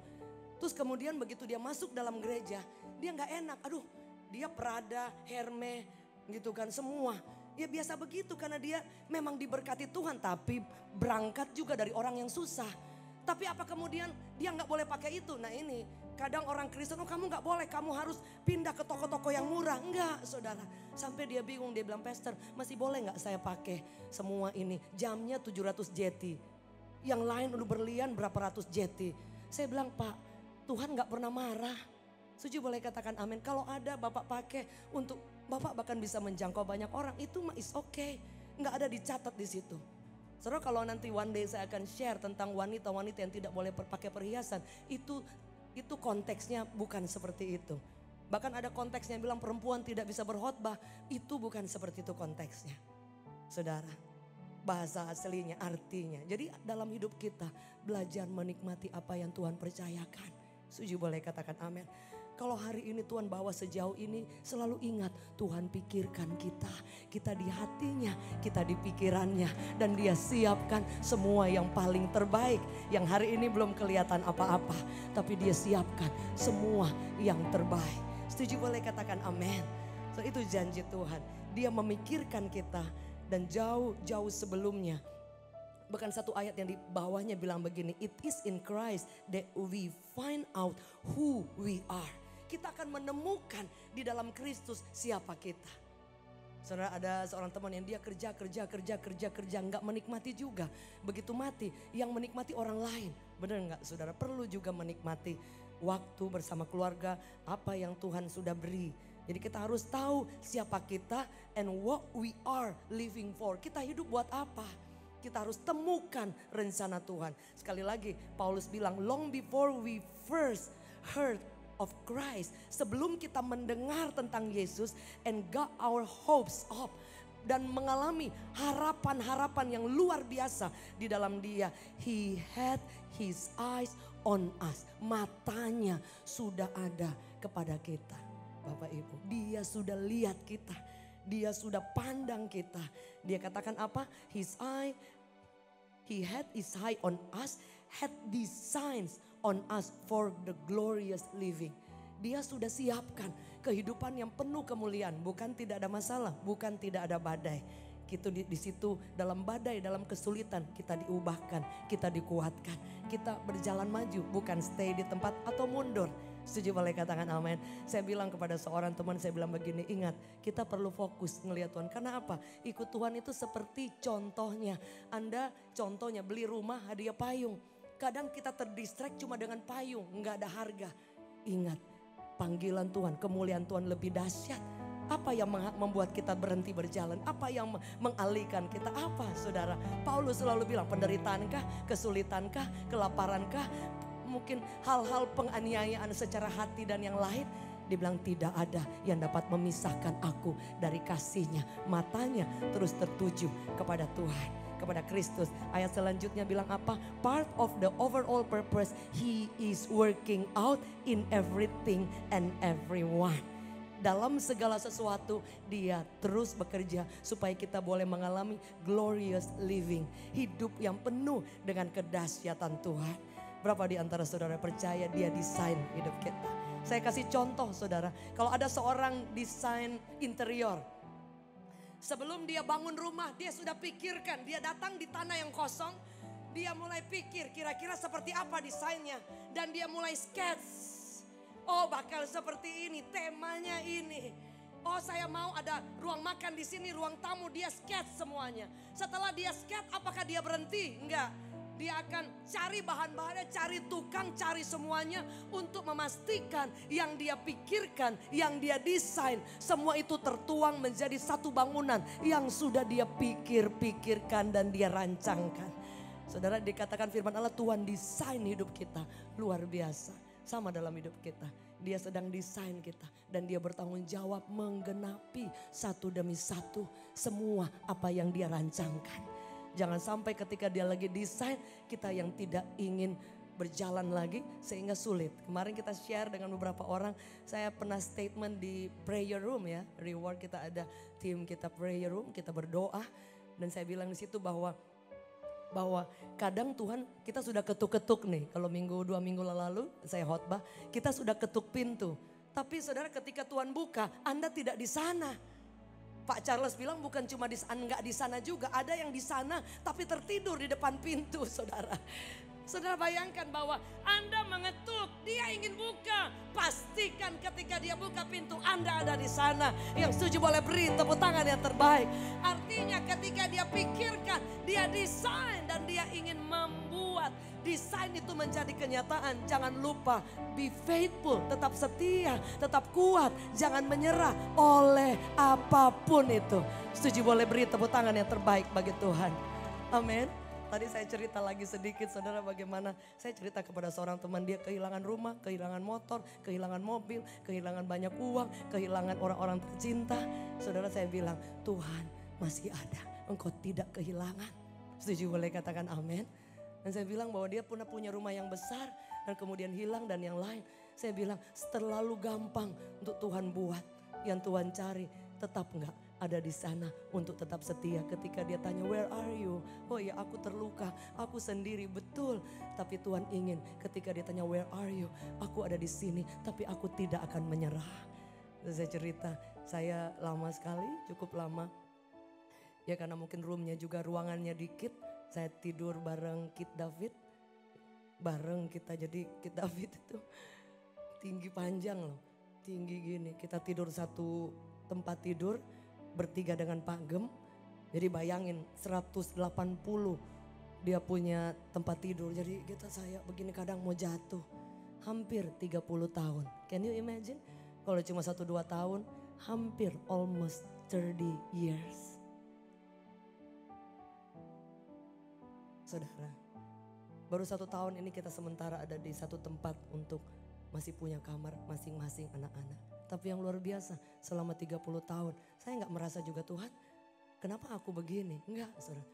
[SPEAKER 2] Terus kemudian begitu dia masuk dalam gereja dia nggak enak. Aduh dia Prada, Hermes gitu kan semua. Ya biasa begitu karena dia memang diberkati Tuhan tapi berangkat juga dari orang yang susah. Tapi apa kemudian dia nggak boleh pakai itu? Nah ini kadang orang Kristen, oh kamu nggak boleh, kamu harus pindah ke toko-toko yang murah. Enggak saudara, sampai dia bingung, dia bilang pastor masih boleh nggak saya pakai semua ini? Jamnya 700 JT, yang lain udah berlian berapa ratus JT. Saya bilang Pak, Tuhan nggak pernah marah. Setuju boleh katakan amin. Kalau ada Bapak pakai untuk Bapak bahkan bisa menjangkau banyak orang, itu mah is okay. Nggak ada dicatat di situ. Saudara kalau nanti one day saya akan share tentang wanita-wanita yang tidak boleh pakai perhiasan. Itu konteksnya bukan seperti itu. Bahkan ada konteksnya yang bilang perempuan tidak bisa berkhotbah. Itu bukan seperti itu konteksnya. Saudara, bahasa aslinya artinya. Jadi dalam hidup kita belajar menikmati apa yang Tuhan percayakan. Setuju boleh katakan amin. Kalau hari ini Tuhan bawa sejauh ini selalu ingat Tuhan pikirkan kita. Kita di hatinya, kita di pikirannya. Dan dia siapkan semua yang paling terbaik. Yang hari ini belum kelihatan apa-apa. Tapi dia siapkan semua yang terbaik. Setuju boleh katakan amin. So, itu janji Tuhan. Dia memikirkan kita dan jauh-jauh sebelumnya. Bahkan satu ayat yang di bawahnya bilang begini. It is in Christ that we find out who we are. Kita akan menemukan di dalam Kristus siapa kita. Saudara ada seorang teman yang dia kerja nggak menikmati juga. Begitu mati yang menikmati orang lain. Benar nggak saudara? Perlu juga menikmati waktu bersama keluarga apa yang Tuhan sudah beri. Jadi kita harus tahu siapa kita and what we are living for. Kita hidup buat apa? Kita harus temukan rencana Tuhan. Sekali lagi Paulus bilang long before we first heard of Christ. Sebelum kita mendengar tentang Yesus and got our hopes up. Dan mengalami harapan-harapan yang luar biasa di dalam dia. He had his eyes on us. Matanya sudah ada kepada kita. Bapak Ibu, dia sudah lihat kita. Dia sudah pandang kita. Dia katakan apa? He had his eye on us, had designs on us for the glorious living. Dia sudah siapkan kehidupan yang penuh kemuliaan. Bukan tidak ada masalah, bukan tidak ada badai. Kita di situ dalam badai, dalam kesulitan kita diubahkan, kita dikuatkan. Kita berjalan maju, bukan stay di tempat atau mundur. Setuju boleh katakan amin. Saya bilang kepada seorang teman, saya bilang begini, ingat kita perlu fokus ngelihat Tuhan. Karena apa? Ikut Tuhan itu seperti contohnya. Anda contohnya beli rumah hadiah payung. Kadang kita terdistract cuma dengan payung, nggak ada harga. Ingat, panggilan Tuhan, kemuliaan Tuhan lebih dahsyat. Apa yang membuat kita berhenti berjalan? Apa yang mengalihkan kita? Apa saudara? Paulus selalu bilang penderitaankah, kesulitankah, kelaparankah? Mungkin hal-hal penganiayaan secara hati dan yang lain. Dia bilang tidak ada yang dapat memisahkan aku dari kasihnya. Matanya terus tertuju kepada Tuhan, kepada Kristus. Ayat selanjutnya bilang apa? Part of the overall purpose He is working out in everything and everyone. Dalam segala sesuatu dia terus bekerja supaya kita boleh mengalami glorious living. Hidup yang penuh dengan kedahsyatan Tuhan. Berapa di antara saudara percaya dia desain hidup kita? Saya kasih contoh saudara, kalau ada seorang desain interior. Sebelum dia bangun rumah, dia sudah pikirkan, dia datang di tanah yang kosong. Dia mulai pikir kira-kira seperti apa desainnya. Dan dia mulai sketch. Oh bakal seperti ini, temanya ini. Oh saya mau ada ruang makan di sini, ruang tamu, dia sketch semuanya. Setelah dia sketch, apakah dia berhenti? Enggak. Dia akan cari bahan-bahannya, cari tukang, cari semuanya untuk memastikan yang dia pikirkan, yang dia desain. Semua itu tertuang menjadi satu bangunan yang sudah dia pikirkan dan dia rancangkan. Saudara, dikatakan firman Allah, Tuhan desain hidup kita luar biasa. Sama dalam hidup kita, dia sedang desain kita dan dia bertanggung jawab menggenapi satu demi satu semua apa yang dia rancangkan. Jangan sampai ketika dia lagi desain, kita yang tidak ingin berjalan lagi sehingga sulit. Kemarin kita share dengan beberapa orang, saya pernah statement di prayer room ya. Reward kita ada tim kita prayer room, kita berdoa. Dan saya bilang di situ bahwa kadang Tuhan kita sudah ketuk-ketuk nih. Kalau dua minggu lalu saya khotbah, kita sudah ketuk pintu. Tapi saudara ketika Tuhan buka, Anda tidak di sana. Pak Charles bilang bukan cuma enggak di sana juga, ada yang di sana tapi tertidur di depan pintu saudara. Saudara bayangkan bahwa Anda mengetuk, dia ingin buka. Pastikan ketika dia buka pintu Anda ada di sana. Yang setuju boleh beri tepuk tangan yang terbaik. Artinya ketika dia pikirkan, dia desain dan dia ingin membuat desain itu menjadi kenyataan. Jangan lupa be faithful, tetap setia, tetap kuat. Jangan menyerah oleh apapun itu. Setuju boleh beri tepuk tangan yang terbaik bagi Tuhan. Amin. Tadi saya cerita lagi sedikit saudara bagaimana saya cerita kepada seorang teman, dia kehilangan rumah, kehilangan motor, kehilangan mobil, kehilangan banyak uang, kehilangan orang-orang tercinta. Saudara saya bilang Tuhan masih ada, engkau tidak kehilangan. Setuju boleh katakan amin. Dan saya bilang bahwa dia pernah punya rumah yang besar dan kemudian hilang dan yang lain. Saya bilang terlalu gampang untuk Tuhan buat, yang Tuhan cari tetap enggak ada di sana untuk tetap setia. Ketika dia tanya where are you? Oh ya aku terluka, aku sendiri betul. Tapi Tuhan ingin ketika dia tanya where are you? Aku ada di sini tapi aku tidak akan menyerah. Terus saya cerita saya lama sekali, cukup lama. Ya karena mungkin roomnya juga ruangannya dikit. Saya tidur bareng Kid David. Bareng kita jadi Kid David itu tinggi panjang loh. Tinggi gini, kita tidur satu tempat tidur. Bertiga dengan Pak Gem. Jadi bayangin 180 dia punya tempat tidur. Jadi saya begini kadang mau jatuh. Hampir 30 tahun. Can you imagine? Kalau cuma 1-2 tahun, hampir almost 30 years. Saudara, baru 1 tahun ini kita sementara ada di satu tempat untuk masih punya kamar masing-masing anak-anak. Tapi yang luar biasa selama 30 tahun saya gak merasa juga Tuhan kenapa aku begini. Enggak saudara.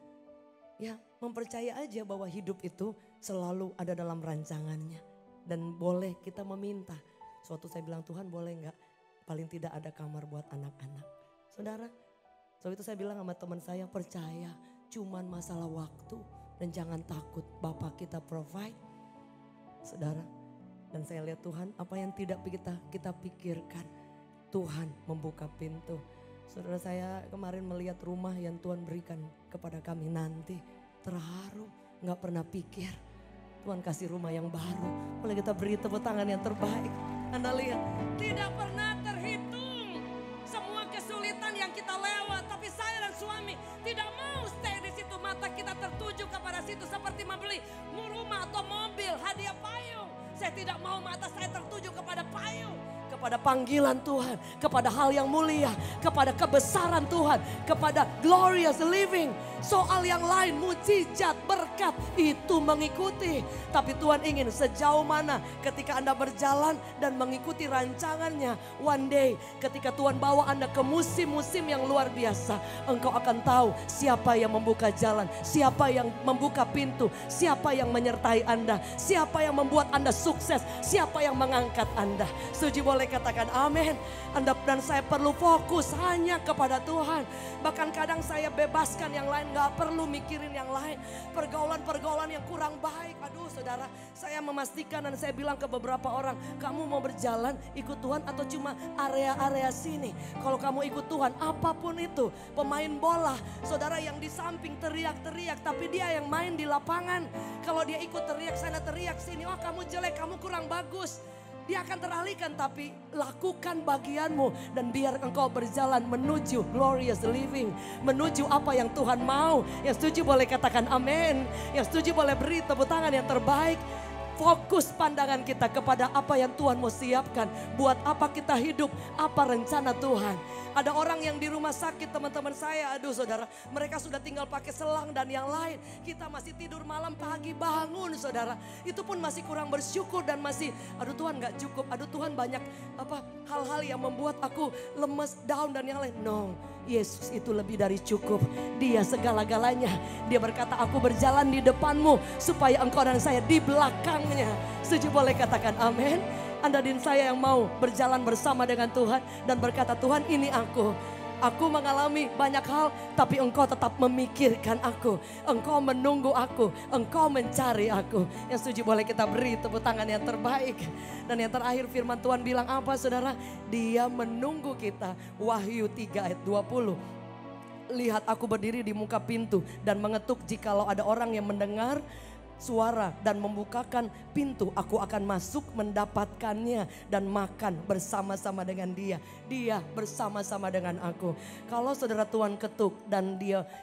[SPEAKER 2] Ya mempercaya aja bahwa hidup itu selalu ada dalam rancangannya. Dan boleh kita meminta. Suatu saya bilang Tuhan boleh gak paling tidak ada kamar buat anak-anak. Saudara. So itu saya bilang sama teman saya percaya cuman masalah waktu. Dan jangan takut Bapak kita provide. Saudara. Dan saya lihat Tuhan apa yang tidak kita pikirkan. Tuhan membuka pintu. Saudara saya kemarin melihat rumah yang Tuhan berikan kepada kami nanti. Terharu, gak pernah pikir. Tuhan kasih rumah yang baru. Boleh kita beri tepuk tangan yang terbaik. Anda lihat, tidak pernah terhitung semua kesulitan yang kita lewat. Tapi saya dan suami tidak mau stay di situ. Mata kita tertuju kepada situ seperti membeli rumah atau mobil, hadiah payung. Saya tidak mau mata saya tertuju kepada payung. Kepada panggilan Tuhan. Kepada hal yang mulia. Kepada kebesaran Tuhan. Kepada glorious living. Soal yang lain mujizat berkat itu mengikuti. Tapi Tuhan ingin sejauh mana ketika Anda berjalan dan mengikuti rancangannya. One day ketika Tuhan bawa Anda ke musim-musim yang luar biasa. Engkau akan tahu siapa yang membuka jalan. Siapa yang membuka pintu. Siapa yang menyertai Anda. Siapa yang membuat Anda sukses. Siapa yang mengangkat Anda. Setuju boleh katakan amin. Anda dan saya perlu fokus hanya kepada Tuhan. Bahkan kadang saya bebaskan yang lain, gak perlu mikirin yang lain. Pergaulan-pergaulan yang kurang baik. Aduh saudara, saya memastikan dan saya bilang ke beberapa orang, kamu mau berjalan ikut Tuhan atau cuma area-area sini. Kalau kamu ikut Tuhan, apapun itu, pemain bola, saudara yang di samping teriak-teriak, tapi dia yang main di lapangan. Kalau dia ikut teriak sana teriak sini, oh kamu jelek, kamu kurang bagus. Dia akan teralihkan, tapi lakukan bagianmu dan biar engkau berjalan menuju glorious living, menuju apa yang Tuhan mau. Yang setuju boleh katakan amin. Yang setuju boleh beri tepuk tangan yang terbaik. Fokus pandangan kita kepada apa yang Tuhan mau siapkan. Buat apa kita hidup, apa rencana Tuhan. Ada orang yang di rumah sakit, teman-teman saya, aduh saudara, mereka sudah tinggal pakai selang dan yang lain. Kita masih tidur malam, pagi bangun saudara. Itu pun masih kurang bersyukur dan masih, aduh Tuhan gak cukup, aduh Tuhan banyak hal-hal yang membuat aku lemes, down dan yang lain. No, Yesus itu lebih dari cukup. Dia segala-galanya. Dia berkata, aku berjalan di depanmu supaya engkau dan saya di belakangnya. Setuju boleh katakan amin. Anda dan saya yang mau berjalan bersama dengan Tuhan dan berkata, Tuhan ini aku. Aku mengalami banyak hal, tapi engkau tetap memikirkan aku. Engkau menunggu aku, engkau mencari aku. Yang setuju boleh kita beri tepuk tangan yang terbaik. Dan yang terakhir firman Tuhan bilang apa saudara? Dia menunggu kita. Wahyu 3 ayat 20. Lihat aku berdiri di muka pintu dan mengetuk, jikalau ada orang yang mendengar suara dan membukakan pintu, aku akan masuk mendapatkannya dan makan bersama-sama dengan dia. Dia bersama-sama dengan aku. Kalau saudara Tuhan ketuk dan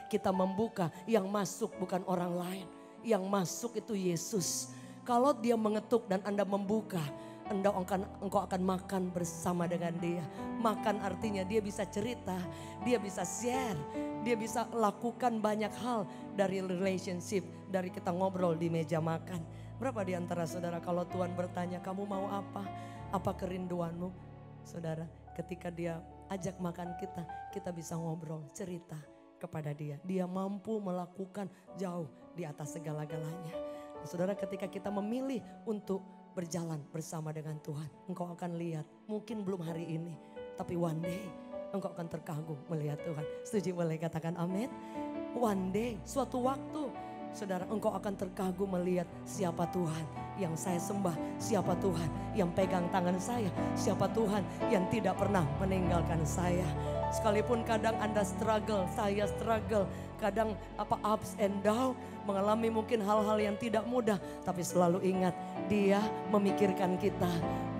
[SPEAKER 2] kita membuka, yang masuk bukan orang lain. Yang masuk itu Yesus. Kalau dia mengetuk dan Anda membuka, engkau akan makan bersama dengan dia. Makan artinya dia bisa cerita, dia bisa share, dia bisa lakukan banyak hal dari relationship, dari kita ngobrol di meja makan. Berapa di antara saudara kalau Tuhan bertanya, kamu mau apa? Apa kerinduanmu? Saudara, ketika dia ajak makan kita bisa ngobrol, cerita kepada dia. Dia mampu melakukan jauh di atas segala-galanya. Saudara, ketika kita memilih untuk berjalan bersama dengan Tuhan, engkau akan lihat, mungkin belum hari ini, tapi one day engkau akan terkagum melihat Tuhan. Setuju boleh katakan amin. One day, suatu waktu, saudara, engkau akan terkagum melihat siapa Tuhan yang saya sembah, siapa Tuhan yang pegang tangan saya, siapa Tuhan yang tidak pernah meninggalkan saya. Sekalipun kadang Anda struggle, saya struggle, kadang ups and down, mengalami mungkin hal-hal yang tidak mudah, tapi selalu ingat, dia memikirkan kita,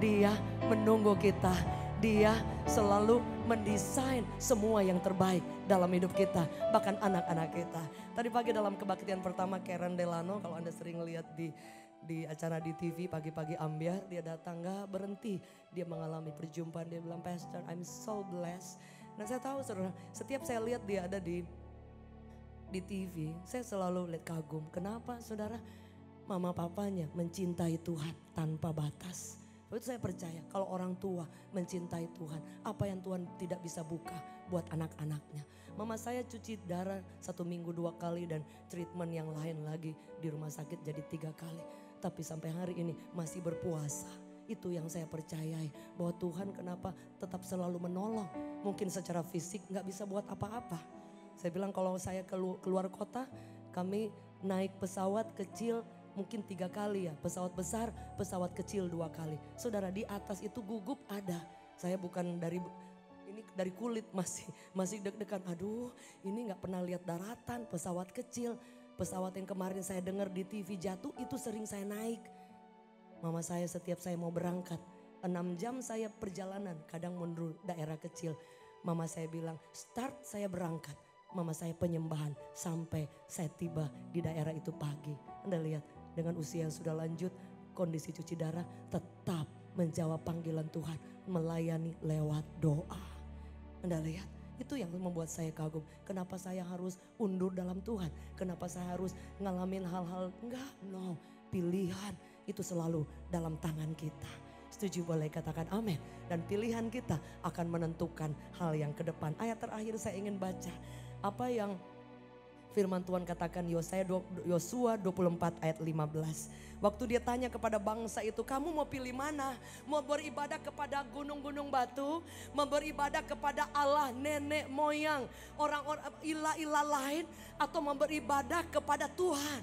[SPEAKER 2] dia menunggu kita, dia selalu mendesain semua yang terbaik dalam hidup kita, bahkan anak-anak kita. Tadi pagi dalam kebaktian pertama Karen Delano, kalau Anda sering lihat di acara di TV pagi-pagi ambiar, dia datang gak berhenti, dia mengalami perjumpaan, dia bilang, Pastor, I'm so blessed. Nah saya tahu saudara, setiap saya lihat dia ada di TV, saya selalu lihat kagum. Kenapa saudara? Mama papanya mencintai Tuhan tanpa batas. Itu saya percaya kalau orang tua mencintai Tuhan, apa yang Tuhan tidak bisa buka buat anak-anaknya. Mama saya cuci darah 1 minggu 2 kali dan treatment yang lain lagi di rumah sakit jadi 3 kali. Tapi sampai hari ini masih berpuasa. Itu yang saya percayai, bahwa Tuhan kenapa tetap selalu menolong. Mungkin secara fisik gak bisa buat apa-apa. Saya bilang kalau saya keluar kota, kami naik pesawat kecil mungkin 3 kali ya. Pesawat besar, pesawat kecil 2 kali. Saudara, di atas itu gugup ada. Saya bukan dari kulit, masih deg-degan. Aduh, ini gak pernah lihat daratan, pesawat kecil. Pesawat yang kemarin saya dengar di TV jatuh itu sering saya naik. Mama saya setiap saya mau berangkat, 6 jam saya perjalanan, kadang mundur daerah kecil. Mama saya bilang, start saya berangkat. Mama saya penyembahan sampai saya tiba di daerah itu pagi. Anda lihat, dengan usia yang sudah lanjut, kondisi cuci darah tetap menjawab panggilan Tuhan, melayani lewat doa. Anda lihat, itu yang membuat saya kagum. Kenapa saya harus undur dalam Tuhan? Kenapa saya harus ngalamin hal-hal? Enggak, no. Pilihan itu selalu dalam tangan kita. Setuju boleh katakan amin. Dan pilihan kita akan menentukan hal yang ke depan. Ayat terakhir saya ingin baca. Apa yang Firman Tuhan katakan Yosua 24 ayat 15. Waktu dia tanya kepada bangsa itu, kamu mau pilih mana? Mau beribadah kepada gunung-gunung batu? Mau beribadah kepada Allah nenek moyang, orang-orang ilah-ilah lain? Atau mau beribadah kepada Tuhan?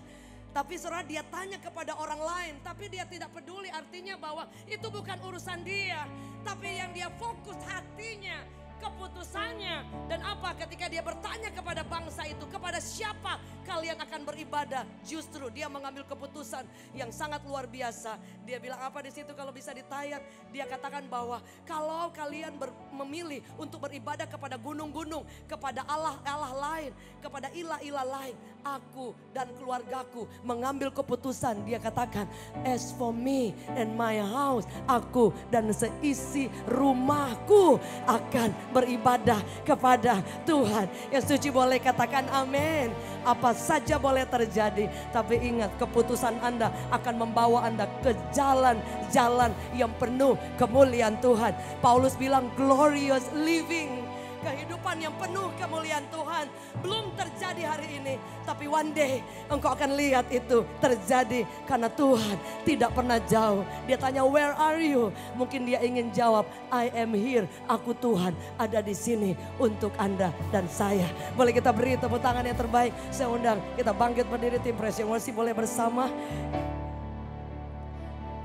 [SPEAKER 2] Tapi saudara, dia tanya kepada orang lain, tapi dia tidak peduli, artinya bahwa itu bukan urusan dia. Tapi yang dia fokus hatinya, keputusannya. Dan apa ketika dia bertanya kepada bangsa itu, kepada siapa kalian akan beribadah? Justru dia mengambil keputusan yang sangat luar biasa. Dia bilang apa di situ kalau bisa ditayang? Dia katakan bahwa kalau kalian memilih untuk beribadah kepada gunung-gunung, kepada Allah-Allah lain, kepada ilah-ilah lain, aku dan keluargaku mengambil keputusan. Dia katakan, as for me and my house, aku dan seisi rumahku akan beribadah kepada Tuhan. Yang setuju boleh katakan amin. Apa saja boleh terjadi, tapi ingat, keputusan Anda akan membawa Anda ke jalan-jalan yang penuh kemuliaan Tuhan. Paulus bilang glorious living, kehidupan yang penuh kemuliaan Tuhan belum terjadi hari ini, tapi one day engkau akan lihat itu terjadi karena Tuhan tidak pernah jauh. Dia tanya, where are you? Mungkin dia ingin jawab, I am here. Aku Tuhan ada di sini untuk Anda dan saya. Boleh kita beri tepuk tangan yang terbaik. Saya undang kita bangkit berdiri, tim praise and worship boleh bersama.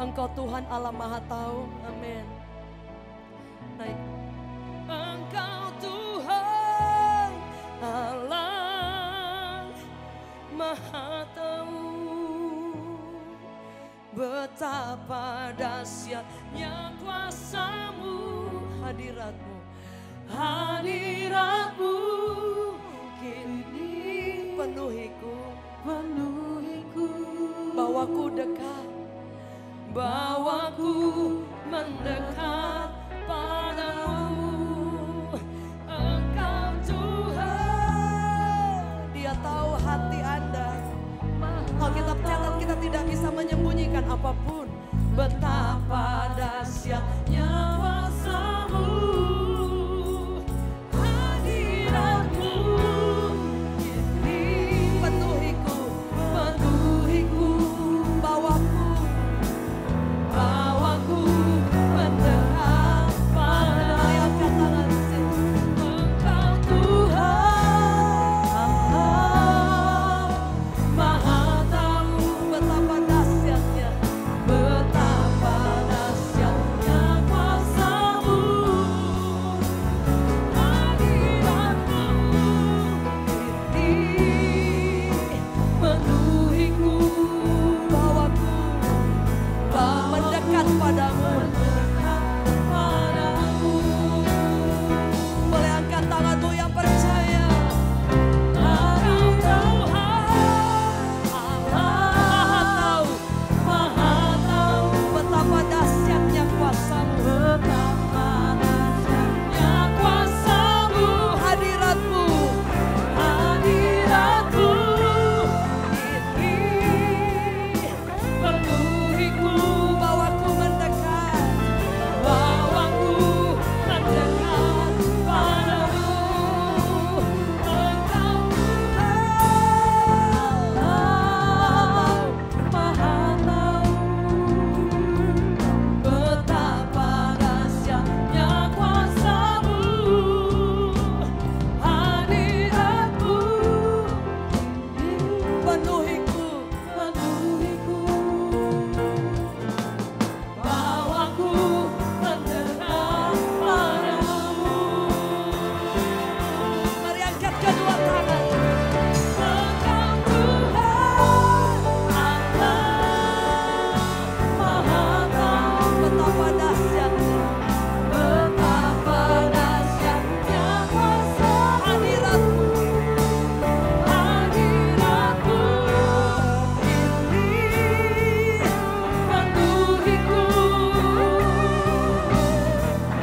[SPEAKER 2] Engkau Tuhan Allah Maha Tahu. Amin. Naik. Engkau Tuhan Allah Maha Tahu, betapa dahsyatnya kuasa-Mu, hadirat-Mu, hadirat-Mu kini penuhiku, bawaku dekat, bawaku mendekat padamu. Engkau Tuhan, Dia tahu hati Anda. Alkitab catat kita tidak bisa menyembunyikan apapun. Betapa dahsyatnya kuasa-Mu, hadirat-Mu kini penuhiku, bawaku mendekat pada. Angkat tangan sini. Engkau Tuhan Allah Maha Tahu, betapa dahsyatnya kuasa-Mu, hadirat-Mu kini penuhiku, bawaku mendekat padamu. Boleh angkat tanganmu yang percaya. Engkau Tuhan Allah Maha Tahu, betapa dahsyatnya kuasa-Mu, hadirat-Mu ini penuhiku, bawaku mendekat padamu. Engkau Tuhan Allah Maha Tahu, betapa dahsyatnya kuasa-Mu, hadirat-Mu penuhiku, bawaku mendekat padamu. Mari angkat kedua tangan. Engkau Tuhan Allah Maha Tahu, betapa dahsyatnya kuasa, hadirat-Mu ini penuhiku,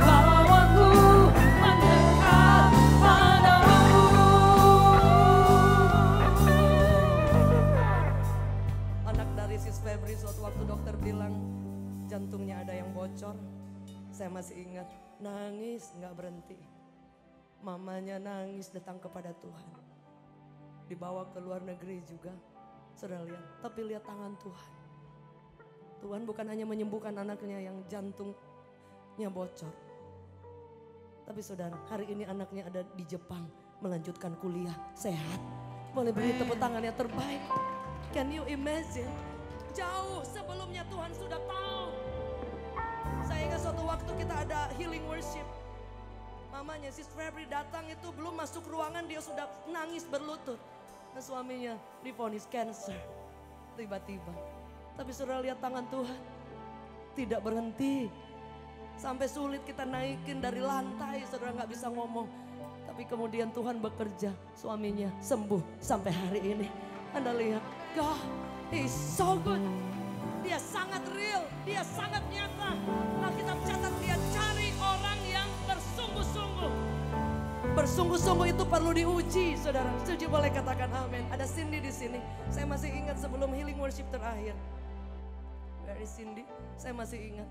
[SPEAKER 2] bawaku mendekat padamu. Anak dari Sis Febri suatu waktu dokter bilang jantungnya ada yang bocor. Saya masih ingat, nangis nggak berhenti. Mamanya nangis datang kepada Tuhan. dibawa ke luar negeri juga. Saudara lihat, tapi lihat tangan Tuhan. Tuhan bukan hanya menyembuhkan anaknya yang jantungnya bocor. Tapi saudara, hari ini anaknya ada di Jepang, melanjutkan kuliah, sehat. Boleh beri tepuk tangan yang terbaik. Can you imagine? Jauh sebelumnya Tuhan sudah tahu. Saya ingat suatu waktu kita ada healing worship. Mamanya Sis Febri datang itu belum masuk ruangan dia sudah nangis berlutut. Dan suaminya divonis cancer. Tiba-tiba. Tapi saudara lihat tangan Tuhan. Tidak berhenti. Sampai sulit kita naikin dari lantai, saudara gak bisa ngomong. Tapi kemudian Tuhan bekerja, suaminya sembuh sampai hari ini. Anda lihat, God is so good. Dia sangat real, dia sangat nyata. Nah kita catat dia cari orang yang bersungguh-sungguh. Bersungguh-sungguh itu perlu diuji, saudara. Setuju boleh katakan amin. Ada Cindy di sini. Saya masih ingat sebelum healing worship terakhir. Where is Cindy? Saya masih ingat.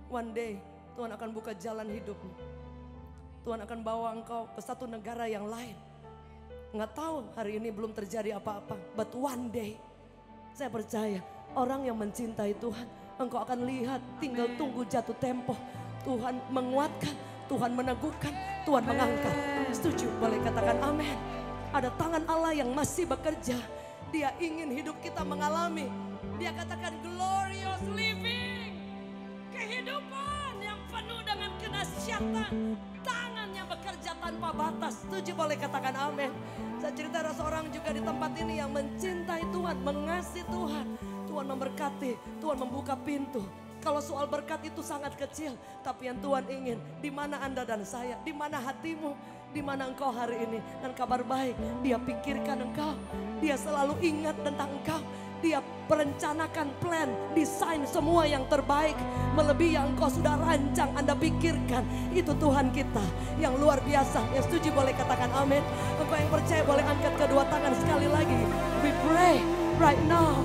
[SPEAKER 2] One day Tuhan akan buka jalan hidupmu. Tuhan akan bawa engkau ke satu negara yang lain. Nggak tahu hari ini belum terjadi apa-apa. But one day saya percaya orang yang mencintai Tuhan, engkau akan lihat tinggal tunggu jatuh tempo. Tuhan menguatkan, Tuhan meneguhkan, Tuhan mengangkat. Setuju? Boleh katakan amin. Ada tangan Allah yang masih bekerja. Dia ingin hidup kita mengalami. Dia katakan glorious living. Kehidupan yang penuh dengan kedahsyatan. Tangannya bekerja tanpa batas. Setuju boleh katakan amin. Saya cerita ada seorang juga di tempat ini yang mencintai Tuhan, mengasihi Tuhan. Tuhan memberkati, Tuhan membuka pintu. Kalau soal berkat itu sangat kecil. Tapi yang Tuhan ingin, di mana Anda dan saya, di mana hatimu, di mana engkau hari ini. Dan kabar baik, dia pikirkan engkau. Dia selalu ingat tentang engkau. Dia perencanakan plan, desain semua yang terbaik. Melebihi yang engkau sudah rancang, Anda pikirkan. Itu Tuhan kita yang luar biasa. Yang setuju boleh katakan amin. Engkau yang percaya boleh angkat kedua tangan sekali lagi. We pray right now.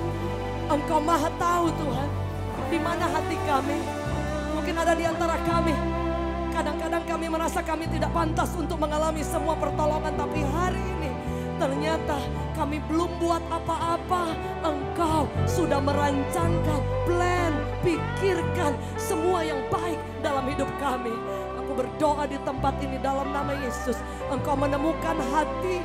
[SPEAKER 2] Engkau maha tahu Tuhan. Di mana hati kami. Mungkin ada di antara kami. Kadang-kadang kami merasa kami tidak pantas untuk mengalami semua pertolongan. Tapi hari ini ternyata kami belum buat apa-apa. Engkau sudah merancangkan, plan, pikirkan semua yang baik dalam hidup kami. Aku berdoa di tempat ini dalam nama Yesus. Engkau menemukan hati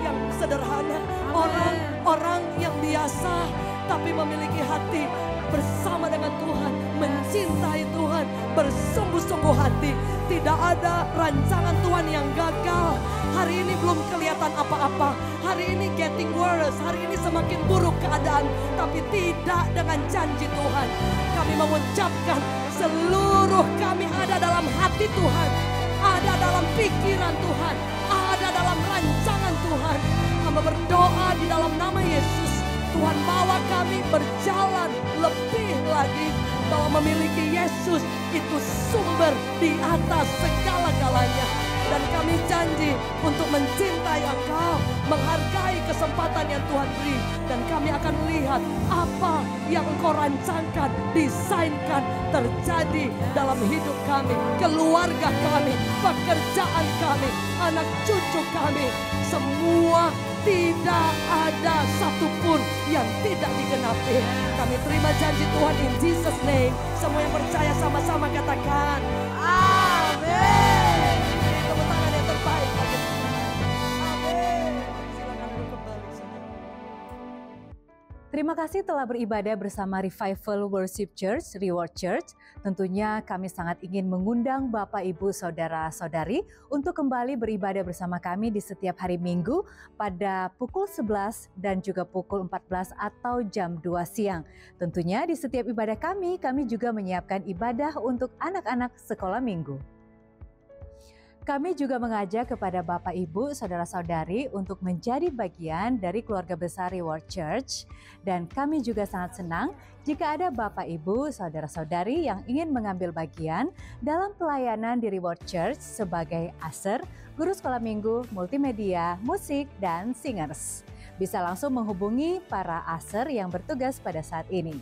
[SPEAKER 2] yang sederhana. Orang-orang yang biasa tapi memiliki hati bersama dengan Tuhan, mencintai Tuhan, bersungguh-sungguh hati. Tidak ada rancangan Tuhan yang gagal. Hari ini belum kelihatan apa-apa. Hari ini getting worse, hari ini semakin buruk keadaan. Tapi tidak dengan janji Tuhan. Kami mengucapkan seluruh kami ada dalam hati Tuhan. Ada dalam pikiran Tuhan. Ada dalam rancangan Tuhan. Kami berdoa di dalam nama Yesus. Tuhan bawa kami berjalan lebih lagi. Bahwa memiliki Yesus itu sumber di atas segala-galanya. Dan kami janji untuk mencintai Engkau, menghargai kesempatan yang Tuhan beri. Dan kami akan lihat apa yang Engkau rancangkan, desainkan terjadi dalam hidup kami, keluarga kami, pekerjaan kami, anak cucu kami. Semua tidak ada satupun yang tidak digenapi. Kami terima janji Tuhan in Jesus name. Semua yang percaya sama-sama katakan amin. Tepuk tangan yang terbaik. Amin. Silakan duduk kembali.
[SPEAKER 3] Terima kasih telah beribadah bersama Revival Worship Church, Reward Church. Tentunya kami sangat ingin mengundang Bapak, Ibu, Saudara-saudari untuk kembali beribadah bersama kami di setiap hari Minggu pada pukul 11 dan juga pukul 14 atau jam 2 siang. Tentunya di setiap ibadah kami juga menyiapkan ibadah untuk anak-anak sekolah minggu. Kami juga mengajak kepada Bapak, Ibu, Saudara-saudari untuk menjadi bagian dari keluarga besar Reward Church. Dan kami juga sangat senang jika ada Bapak, Ibu, Saudara-saudari yang ingin mengambil bagian dalam pelayanan di Reward Church sebagai aser, guru sekolah minggu, multimedia, musik, dan singers. Bisa langsung menghubungi para aser yang bertugas pada saat ini.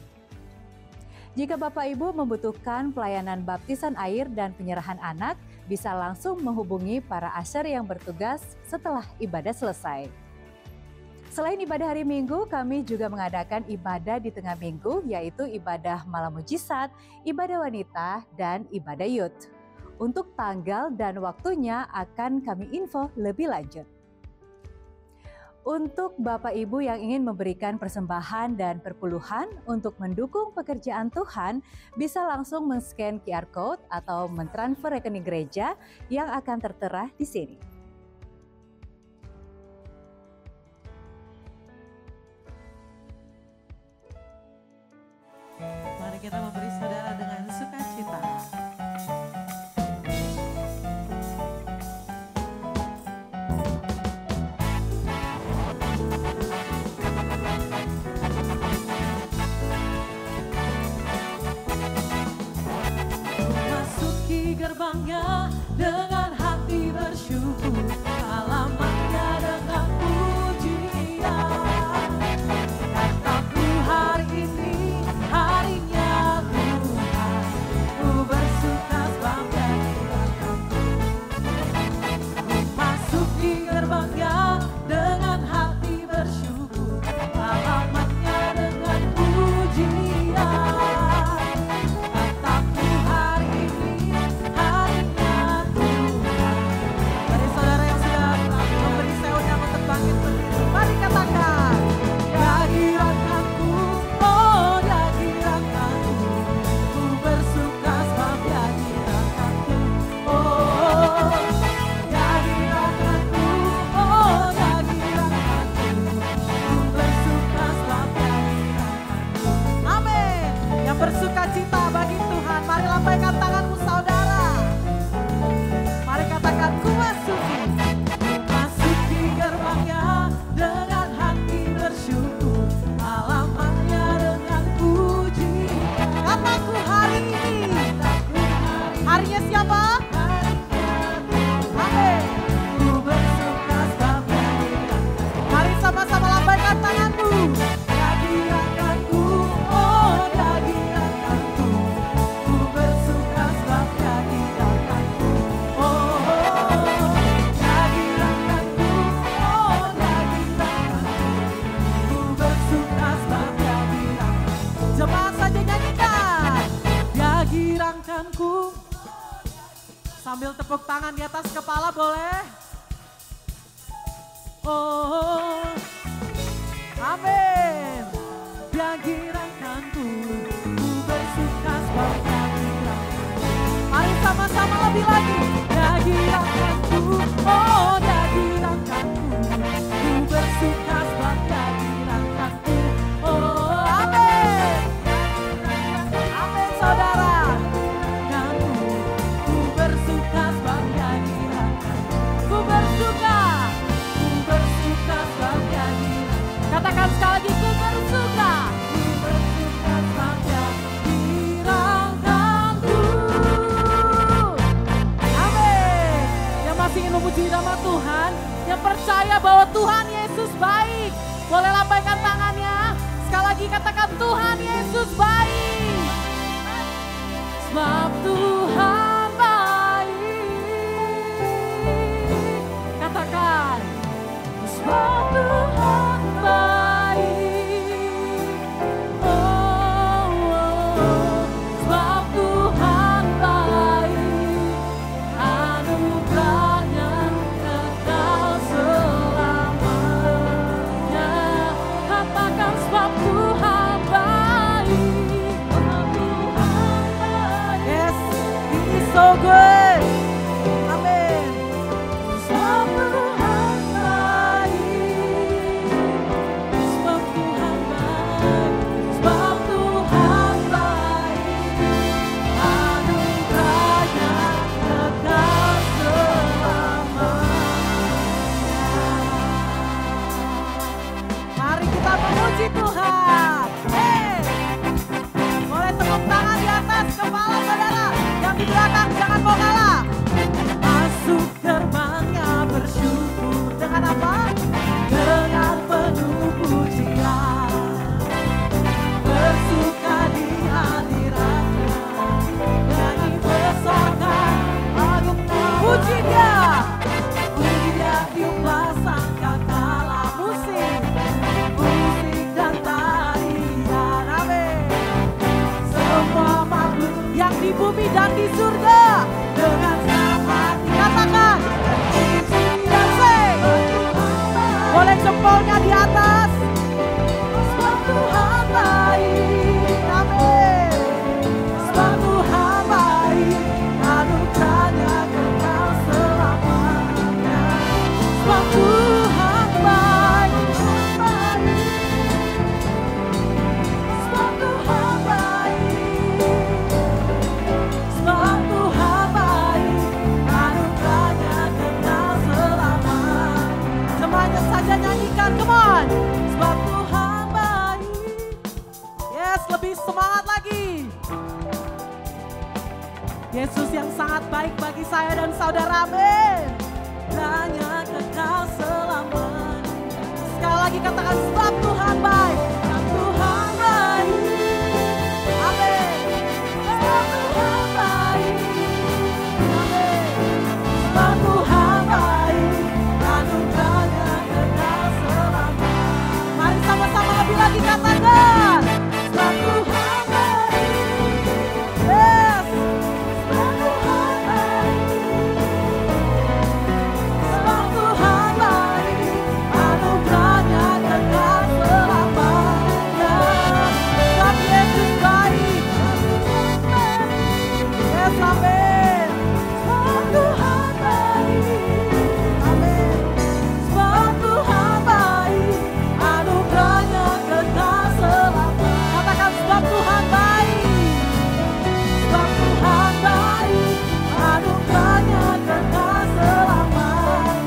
[SPEAKER 3] Jika Bapak Ibu membutuhkan pelayanan baptisan air dan penyerahan anak, bisa langsung menghubungi para usher yang bertugas setelah ibadah selesai. Selain ibadah hari Minggu, kami juga mengadakan ibadah di tengah minggu, yaitu ibadah malam mujizat, ibadah wanita, dan ibadah youth. Untuk tanggal dan waktunya akan kami info lebih lanjut. Untuk Bapak Ibu yang ingin memberikan persembahan dan perpuluhan untuk mendukung pekerjaan Tuhan, bisa langsung men-scan QR Code atau mentransfer rekening gereja yang akan tertera di sini.
[SPEAKER 1] Mari kita memberi saudara dengan sukacita. Gerbangnya dengan hati bersyukur, halamannya dengan pujian. Kataku hari ini harinya Tuhan, ku bersuka sebab Dia menyertaku. Ku masuk di gerbangnya dengan hati bersyukur, halamannya dengan pujian. Bersukacita bagi Tuhan. Mari lambaikan tanganmu saudara. Mari katakan ku masuki gerbangnya dengan hati bersyukur, halamannya dengan puji. Kataku hari ini, harinya siapa? Amin. Ku bersuka sebab Dia dirangkaku. Mari sama-sama lambaikan tanganmu. Sambil tepuk tangan di atas kepala boleh? Oh, amin. Dia giranganku, ku bersuka sebab Dia giranganku. Mari sama-sama lebih lagi. Dia giranganku, oh Dia giranganku, ku bersuka sebab Dia giranganku. Oh, amin. Amin saudara. Katakan sekali lagi, ku bersuka sebab Dia dirangkanku. Amin. Yang masih ingin memuji nama Tuhan, yang percaya bahwa Tuhan Yesus baik, boleh lambaikan tangannya. Sekali lagi katakan Tuhan Yesus baik. Sebab Tuhan baik. Katakan, sebab Tuhan baik, oh, sebab Tuhan baik, anugerahnya kekal selamanya. Katakan sebab Tuhan baik, sebab Tuhan baik. Yes, He is so good. Amin. Sebab Tuhan memuji Tuhan. Hey, boleh tepuk tangan di atas kepala saudara. Yang di belakang jangan mau kalah. Masuk gerbangnya bersyukur dengan apa? Dengan penuh pujian. Bersuka di hadiratnya. Nyanyi besarkan agungnya. dan di surga dengan senang hati. Katakan, dan sing. Boleh jempolnya di atas. Sebab Tuhan baik, amin. Sebab Tuhan baik, anugerahnya kekal selamanya. Sebab Tuhan baik, sebab Tuhan baik, sebab Tuhan baik, anugerahnya kekal selamanya. Semuanya saja nyanyikan, come on. Sebab Tuhan baik. Yes, lebih semangat lagi. Yesus yang sangat baik bagi saya dan saudara, amin. Hanya kekal selamanya. Sekali lagi katakan, sebab Tuhan baik. Sebab Tuhan baik, amin. Sebab Tuhan baik, amin. Sebab Tuhan baik, anugerahnya kekal selamanya. Mari sama-sama lebih lagi katakan, sebab Tuhan baik. Yes. Sebab Tuhan baik. Sebab Tuhan baik, anugerahnya kekal selamanya. Sebab Yesus baik. Yes, amin. Sebab Tuhan baik, amin. Sebab Tuhan baik, anugerahnya kekal selamanya. Katakan, sebab Tuhan baik. Sebab Tuhan baik, anugerahnya kekal selamanya.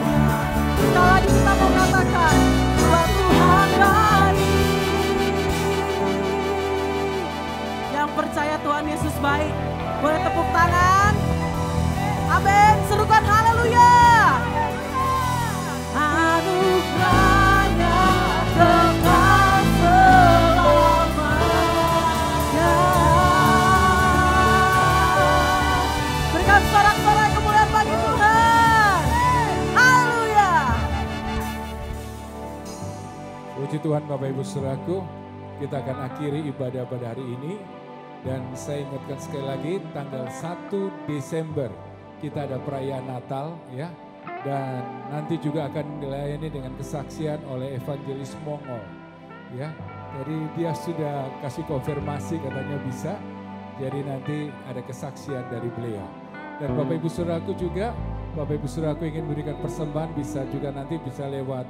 [SPEAKER 1] Sekali lagi kita mau katakan, sebab Tuhan baik. Yang percaya Tuhan Yesus baik, boleh tepuk tangan. Amin, serukan haleluya. Anugerahnya kekal selamanya. Berikan sorak-sorai kemuliaan bagi Tuhan. Haleluya.
[SPEAKER 4] Puji Tuhan Bapak Ibu Saudaraku, kita akan akhiri ibadah pada hari ini. Dan saya ingatkan sekali lagi, tanggal 1 Desember kita ada perayaan Natal ya. Dan nanti juga akan dilayani dengan kesaksian oleh Evangelis Mongol ya. Jadi dia sudah kasih konfirmasi katanya bisa. Jadi nanti ada kesaksian dari beliau. Dan Bapak Ibu Saudaraku juga, Bapak Ibu Saudaraku ingin memberikan persembahan bisa juga nanti bisa lewat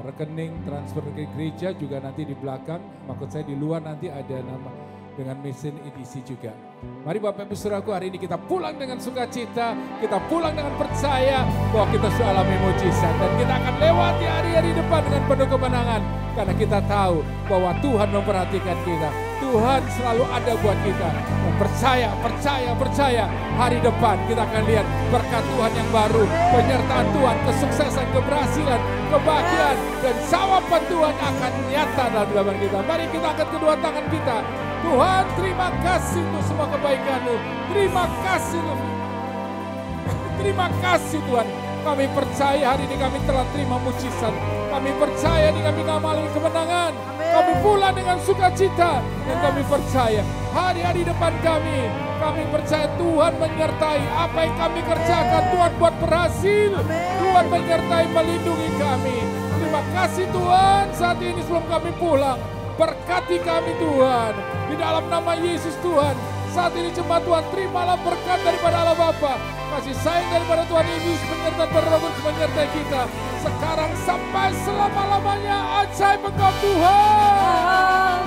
[SPEAKER 4] rekening transfer ke gereja juga nanti di belakang. Maksud saya di luar nanti ada nama dengan mesin edisi juga. Mari Bapak Ibu Saudaraku, hari ini kita pulang dengan sukacita, kita pulang dengan percaya bahwa kita sudah alami mujizat dan kita akan lewati hari-hari depan dengan penuh kemenangan karena kita tahu bahwa Tuhan memperhatikan kita. Tuhan selalu ada buat kita. Dan percaya hari depan kita akan lihat berkat Tuhan yang baru, penyertaan Tuhan, kesuksesan, keberhasilan, kebahagiaan dan jawaban Tuhan akan nyata dalam kehidupan kita. Mari kita angkat kedua tangan kita. Tuhan, terima kasih untuk semua kebaikan-Mu. Terima kasih. Terima kasih Tuhan. Kami percaya hari ini kami telah terima mujizat. Kami percaya ini kami mengalami kemenangan. Kami pulang dengan sukacita. Dan kami percaya hari-hari depan kami. Kami percaya Tuhan menyertai apa yang kami kerjakan. Tuhan buat berhasil. Tuhan menyertai melindungi kami. Terima kasih Tuhan. Saat ini sebelum kami pulang, berkati kami Tuhan. Di dalam nama Yesus Tuhan. Saat ini jemaat Tuhan, terimalah berkat daripada Allah Bapa. Kasih sayang daripada Tuhan Yesus menyertai Roh Kudus menyertai kita. Sekarang sampai selama-lamanya. Ajaib Engkau Tuhan.